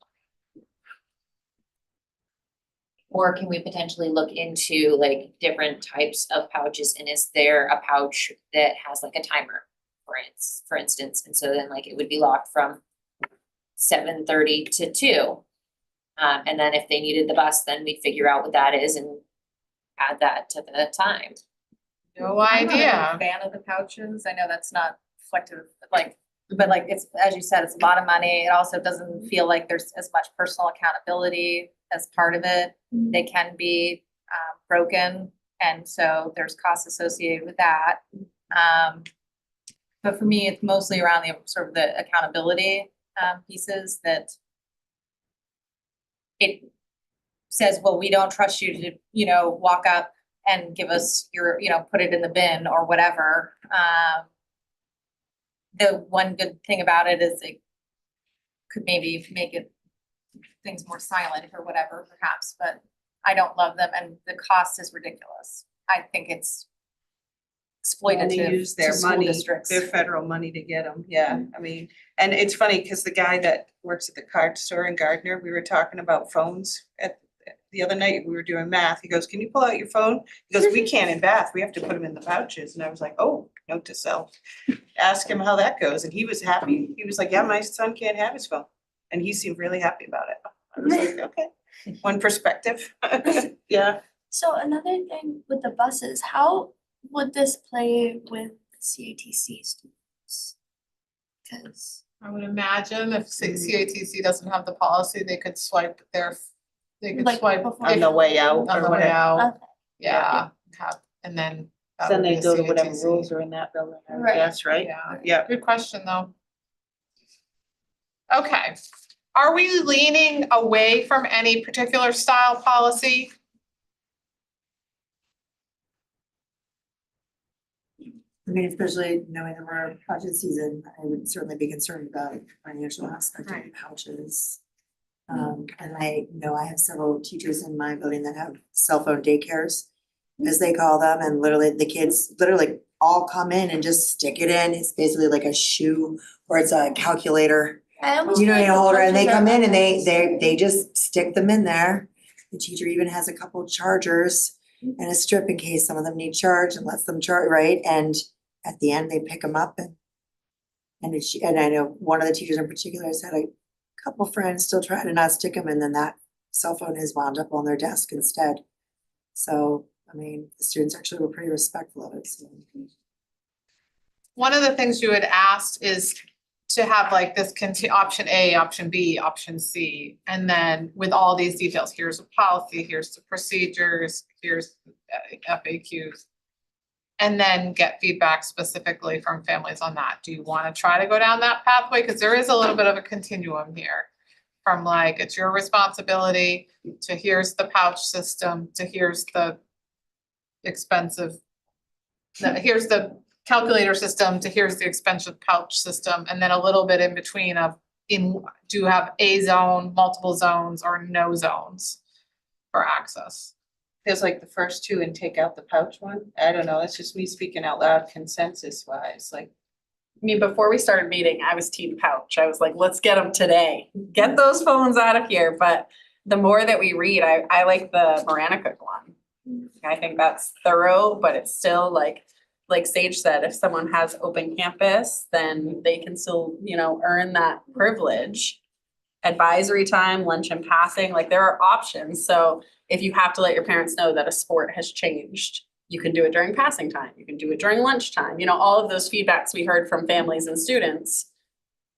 Or can we potentially look into like different types of pouches, and is there a pouch that has like a timer, for instance, and so then like it would be locked from 7:30 to 2. And then if they needed the bus, then we'd figure out what that is and add that to the time. No I'm not a big idea. fan of the pouches. I know that's not reflective, like, but like, it's, as you said, it's a lot of money. It also doesn't feel like there's as much personal accountability as part of it. They can be broken, and so there's costs associated with that. But for me, it's mostly around the sort of the accountability pieces that it says, well, we don't trust you to, you know, walk up and give us your, you know, put it in the bin or whatever. The one good thing about it is it could maybe make it things more silent or whatever perhaps, but I don't love them, and the cost is ridiculous. I think it's And they exploitative use their to school money, districts. their federal money to get them, yeah, I mean, and it's funny, cause the guy that works at the card store in Gardner, we were talking about phones the other night, we were doing math, he goes, can you pull out your phone? He goes, we can't in Bath, we have to put them in the pouches, and I was like, oh, note to self. Ask him how that goes, and he was happy, he was like, yeah, my son can't have his phone, and he seemed really happy about it. I was like, okay, one perspective, yeah. So another thing with the buses, how would this play with CATC students? Cause I would imagine if CATC doesn't have the policy, they could swipe Like swipe before- On the way out on or the way whatever. out, Okay. yeah, and then. that Then would they be a go to whatever CATC. rules are in that building, I Right. guess, right? Yeah, Yeah. good question, though. Okay, are we leaning away from any particular style policy? I mean, especially knowing that we're budget season, I would certainly be concerned about financial aspect of Right. pouches. And I know I have several teachers in my building that have cell phone daycares, as they call them, and literally the kids literally all come in and just stick it in. It's basically like a shoe or it's a calculator. I almost You know, feel they like hold her and they pouches come are in and unnecessary. they just stick them in there. The teacher even has a couple chargers and a strip in case some of them need charge and lets them charge, right? And at the end, they pick them up and and I know one of the teachers in particular has had a couple friends still trying to not stick them, and then that cell phone is wound up on their desk instead. So, I mean, the students actually were pretty respectful of it, so. One of the things you had asked is to have like this option A, option B, option C, and then with all these details, here's a policy, here's the procedures, here's FAQs. And then get feedback specifically from families on that. Do you wanna try to go down that pathway? Cause there is a little bit of a continuum here. From like, it's your responsibility, to here's the pouch system, to here's the expensive. Here's the calculator system, to here's the expensive pouch system, and then a little bit in between of, do you have a zone, multiple zones, or no zones for access? Feels like the first two and take out the pouch one. I don't know, it's just me speaking out loud consensus wise, like. I mean, before we started meeting, I was team pouch. I was like, let's get them today. Get those phones out of here. But the more that we read, I like the Maranicook one. I think that's thorough, but it's still like Sage said, if someone has open campus, then they can still, you know, earn that privilege. advisory time, lunch and passing, like there are options. So if you have to let your parents know that a sport has changed, you can do it during passing time, you can do it during lunchtime. You know, all of those feedbacks we heard from families and students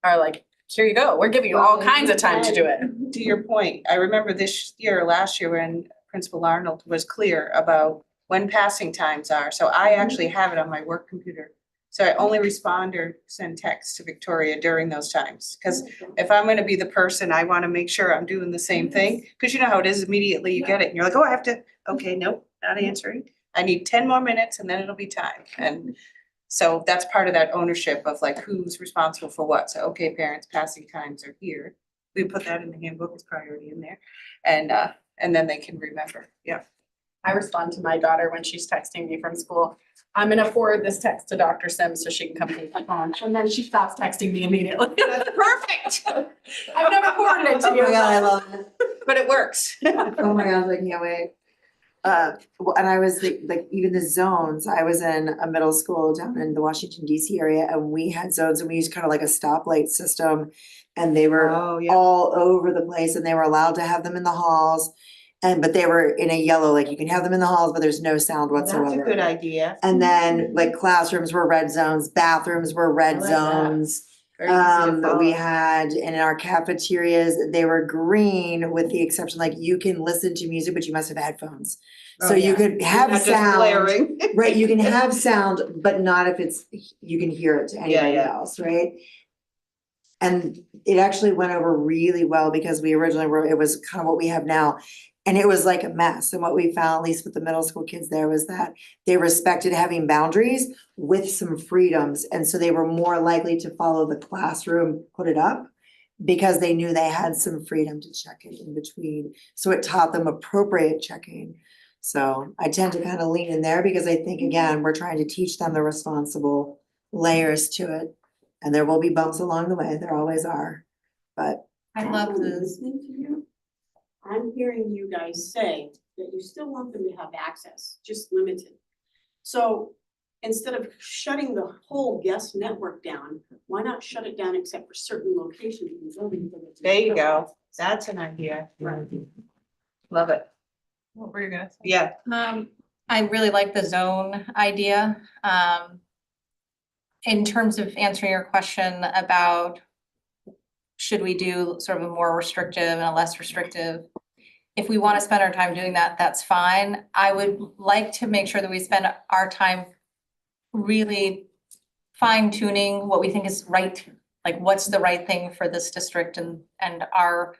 are like, here you go, we're giving you all kinds of time to do it. To your point, I remember last year when Principal Arnold was clear about when passing times are. So I actually have it on my work computer. So I only respond or send text to Victoria during those times. Because if I'm gonna be the person, I wanna make sure I'm doing the same thing. Because you know how it is, immediately you get it and you're like, oh, I have to, okay, nope, not answering. I need 10 more minutes and then it'll be time. And so that's part of that ownership of like who's responsible for what. So, okay, parents, passing times are here. We put that in the handbook as priority in there. And then they can remember, yeah. I respond to my daughter when she's texting me from school. I'm gonna forward this text to Dr. Sims so she can come take my phone. And then she stops texting me immediately. Perfect. I've never forwarded it to Oh you. my God, I love it. But it works. Oh my gosh, I can't wait. Well, and I was like, even the zones, I was in a middle school down in the Washington DC area and we had zones and we used kind of like a stoplight system. And they were Oh, yeah. all over the place and they were allowed to have them in the halls. But they were in a yellow, like you can have them in the halls, but there's no sound whatsoever. That's a good idea. And then like classrooms were red zones, bathrooms were red I like that. zones. Very easy to follow. We had in our cafeterias, they were green with the exception, like you can listen to music, but you must have headphones. Oh, So you yeah. could You're have not just sound, blaring. right? You can have sound, but not if it's, you can hear it to anybody yeah. else, right? And it actually went over really well because we originally were, it was kind of what we have now. And it was like a mess. And what we found, at least with the middle school kids there, was that they respected having boundaries with some freedoms. And so they were more likely to follow the classroom, put it up, because they knew they had some freedom to check it in between. So it taught them appropriate checking. So I tend to kind of lean in there because I think, again, we're trying to teach them the responsible layers to it. And there will be bumps along the way. There always are. But I love I'm this. listening to you. I'm hearing you guys say that you still want them to have access, just limited. So instead of shutting the whole guest network down, why not shut it down except for certain locations in the building? There you go. That's an idea. Love it. What were you gonna say? Yeah. I really like the zone idea. In terms of answering your question about should we do sort of a more restrictive and a less restrictive? If we want to spend our time doing that, that's fine. I would like to make sure that we spend our time really fine tuning what we think is right, like what's the right thing for this district and our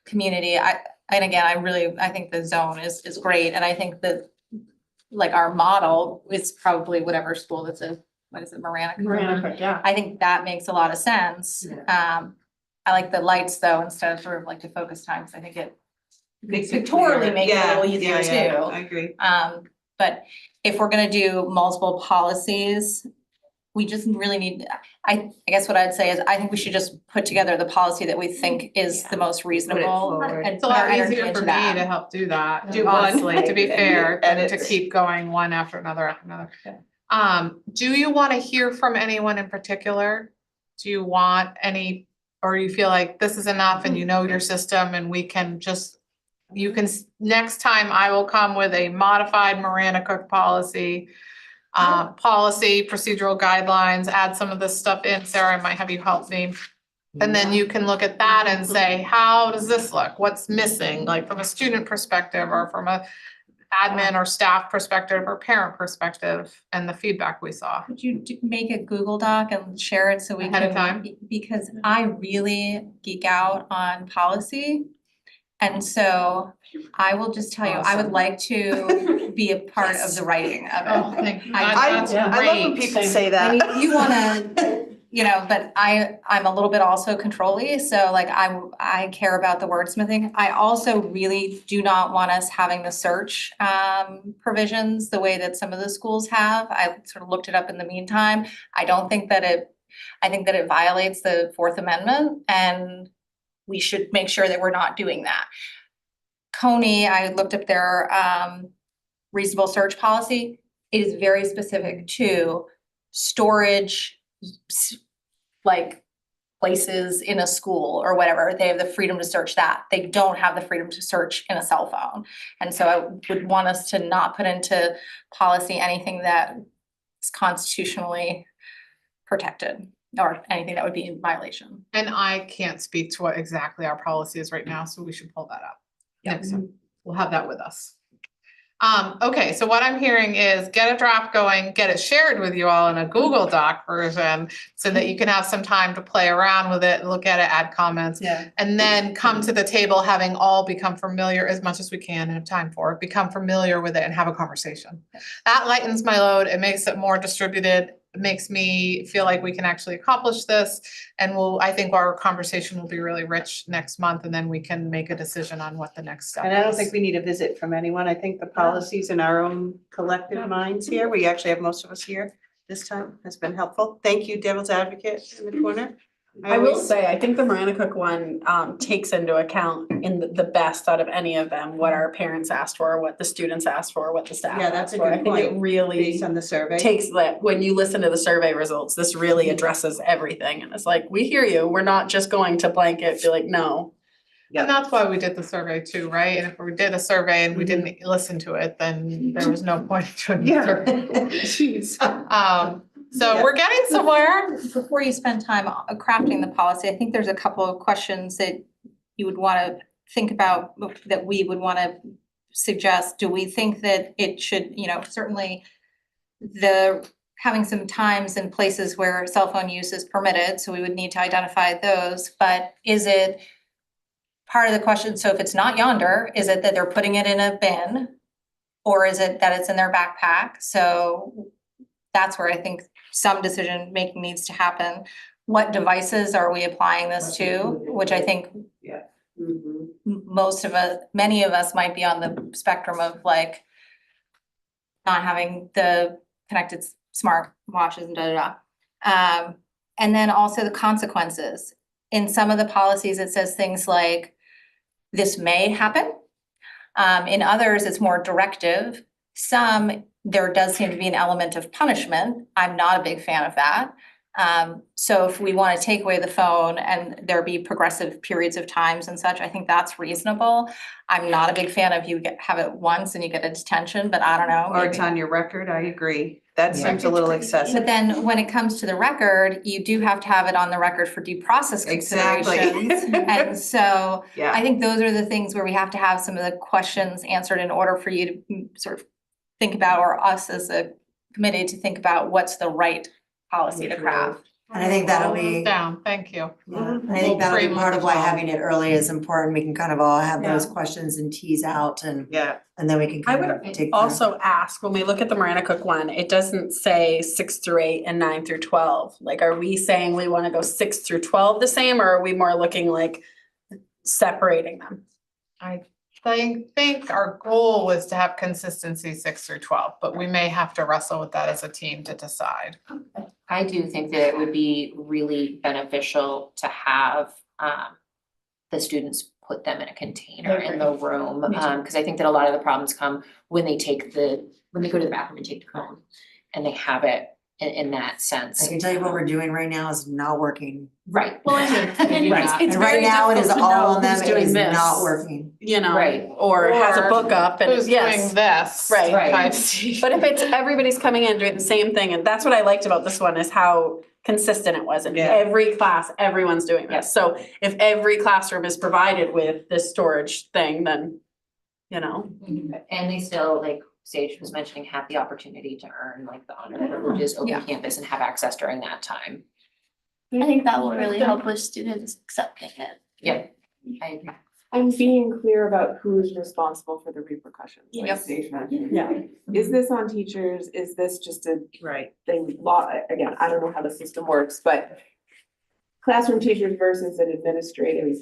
community. I think the zone is great, and I think that like our model is probably whatever school that's a, what is it, Marana? yeah. I think that makes a lot of sense. I like the lights though, instead of sort of like the focus times. I think it pictorially makes it a little easier too. I agree. But if we're gonna do multiple policies, we just really need, I guess what I'd say is, I think we should just put together the policy that we think is the most reasonable forward. and It's a put our lot energy easier into for me to that. help do that, Do one. honestly, to be fair, than to Edits. keep going one after another after another. Do you wanna hear from anyone in particular? Do you want any, or you feel like this is enough and you know your system and we can just, next time I will come with a modified Miranda Cook policy, procedural guidelines, add some of this stuff in. Sarah, I might have you help me. And then you can look at that and say, how does this look? What's missing? Like from a student perspective or from a admin or staff perspective or parent perspective and the feedback we saw. Could you make a Google Doc and share it so we Ahead of can, time? because I really geek out on policy. And so I will just tell you, I would like to be a part of the writing of it. Oh, thank you. I- That's I love when great. people say I that. mean, you wanna, you know, but I'm a little bit also control-y, so like I care about the wordsmithing. I also really do not want us having the search provisions the way that some of the schools have. I sort of looked it up in the meantime. I think that it violates the Fourth Amendment, and we should make sure that we're not doing that. Coney, I looked up their reasonable search policy. It is very specific to storage, like places in a school or whatever, they have the freedom to search that. They don't have the freedom to search in a cell phone. And so I would want us to not put into policy anything that is constitutionally protected or anything that would be in violation. And I can't speak to what exactly our policy is right now, so we should pull that up. Next time, we'll have that with us. Okay, so what I'm hearing is get a draft going, get it shared with you all in a Google Doc version so that you can have some time to play around with it, look at it, add comments. Yeah. And then come to the table having all become familiar as much as we can and have time for it, become familiar with it and have a conversation. That lightens my load. It makes it more distributed. It makes me feel like we can actually accomplish this. And I think our conversation will be really rich next month, and then we can make a decision on what the next step is. And I don't think we need a visit from anyone. I think the policies in our own collective minds here, we actually have most of us here this time, has been helpful. Thank you, devil's advocate in the corner. I will always- say, I think the Marana Cook one takes into account in the best out of any of them, what our parents asked for, what the students asked for, what the staff Yeah, that's asked a for. I good think it point, really Based on the survey. takes that, when you listen to the survey results, this really addresses everything. And it's like, we hear you, we're not just going to blanket, be like, no. And that's why we did the survey too, right? And if we did a survey and we didn't listen to it, then there was no point to doing the Yeah. survey. Jeez. So we're getting somewhere. Before you spend time crafting the policy, I think there's a couple of questions that you would wanna think about, that we would wanna suggest. Do we think that it should, certainly having some times and places where cell phone use is permitted, so we would need to identify those, but is it part of the question, so if it's not yonder, is it that they're putting it in a bin? Or is it that it's in their backpack? So that's where I think some decision making needs to happen. What devices are we applying this to? Which I think Mhm. many of us might be on the spectrum of like not having the connected smart watches and and then also the consequences. In some of the policies, it says things like, this may happen. In others, it's more directive. Some, there does seem to be an element of punishment. I'm not a big fan of that. So if we want to take away the phone and there be progressive periods of times and such, I think that's reasonable. I'm not a big fan of have it once and you get a detention, but I don't know. Or it's maybe- on your record, I agree. That Yeah. seems a little excessive. But then when it comes to the record, you do have to have it on the record for due process Exactly. considerations. And so Yeah. I think those are the things where we have to have some of the questions answered in order for you to sort of think about, or us as a committee to think about what's the right policy to craft. And I think that'll All those be, down, thank you. yeah, and I think that'll be part of why having it early is important. We can kind of all have those questions and tease out and Yeah. then we can I kind would of take. also ask, when we look at the Marana Cook one, it doesn't say 6 through 8 and 9 through 12. Like, are we saying we wanna go 6 through 12 the same, or are we more looking like separating them? I think our goal was to have consistency 6 through 12, but we may have to wrestle with that as a team to decide. I do think that it would be really beneficial to have the students put them in a container in the room. Me too. Cause I think that a lot of the problems come when they go to the bathroom and take the phone and they have it in that sense. I can tell you what we're doing right now is not working. Right. Well, and Right. it's And right very now it is difficult to all know on them, who's it doing is this, not working. you know, Right. or has a Or book up and Who's yes. doing this? Right. Right. I see. But if it's, everybody's coming in doing the same thing, and that's what I liked about this one, is how consistent it was. In Yeah. every class, everyone's doing this. So if every classroom is provided with this storage thing, then, you know. And they still, like Sage was mentioning, have the opportunity to earn like the honor privileges, open Yeah. campus, and have access during that time. I think that will really help with students accepting it. Yeah, I agree. And being clear about who's responsible for the repercussions, like Yep. Sage mentioned. Yeah. Is this on teachers? Is this just a Right. thing, again, I don't know how the system works, but classroom teachers versus an administrative,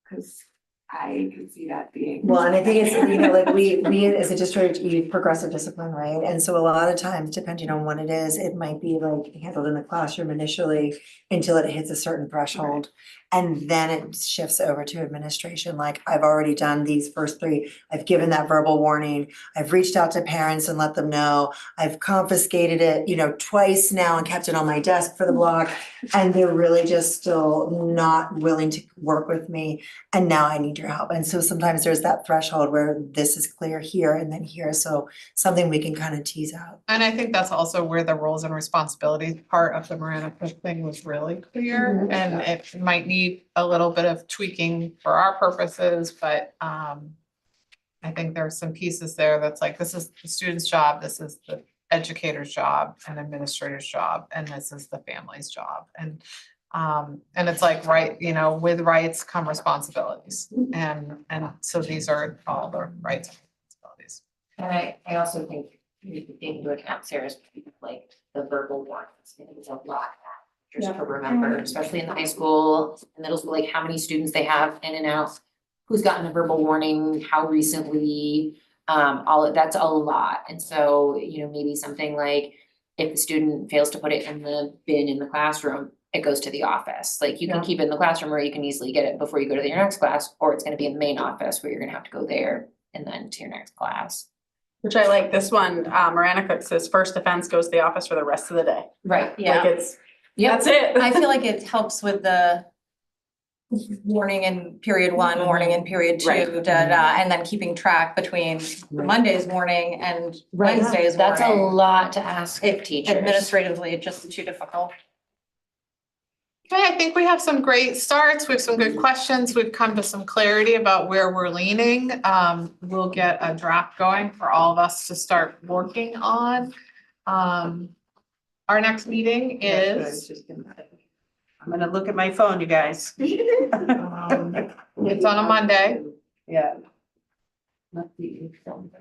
cause I could see that being. Well, and I think it's, like we as a district use progressive discipline, right? And so a lot of times, depending on what it is, it might be like handled in the classroom initially until it hits a certain threshold. And then it shifts over to administration, like I've already done these first three, I've given that verbal warning, I've reached out to parents and let them know, I've confiscated it, twice now and kept it on my desk for the block. And they're really just still not willing to work with me. And now I need your help. And so sometimes there's that threshold where this is clear here and then here. So something we can kind of tease out. And I think that's also where the roles and responsibilities part of the Marana Cook thing was really clear. And it might need a little bit of tweaking for our purposes, but I think there's some pieces there that's like, this is the student's job, this is the educator's job and administrator's job, and this is the family's job. And it's like, right, with rights come responsibilities. And so these are all the rights and responsibilities. And I also think you can take into account Sarah's, like, the verbal warnings, it's a lot just to remember, especially in the high school, and middle school, like how many students they have in and out, who's gotten a verbal warning, how recently, that's a lot. And so, maybe something like if the student fails to put it in the bin in the classroom, it goes to the office. Like you can keep it in the classroom where you can easily get it before you go to your next class, or it's gonna be in the main office where you're gonna have to go there and then to your next class. Which I like this one, Marana Cook says first offense goes to the office for the rest of the day. Right. Yeah. Like that's it. I feel like it helps with the warning in period one, warning in period two, Right. and then keeping track between Monday's warning and Wednesday's warning. That's a lot to ask of teachers. Administratively, it's just too difficult. Okay, I think we have some great starts. We have some good questions. We've come to some clarity about where we're leaning. We'll get a draft going for all of us to start working on. Our next meeting is, I'm gonna look at my phone, you guys. it's on a Monday, Yeah.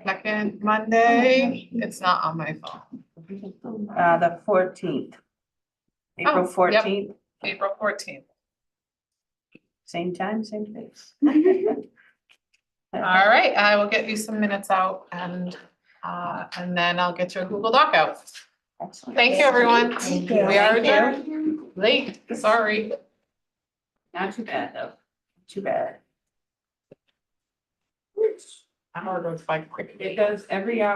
second Monday. It's not on my phone. The 14th. April Oh, yep. 14th, April 14th. same time, same place. All right, I will get you some minutes out and then I'll get you a Google Doc out. Excellent. Thank you, everyone. Thank you. We are Thank you. adjourned. Late, sorry. Not too bad, though. Too bad. Hour goes by quick. It does every hour.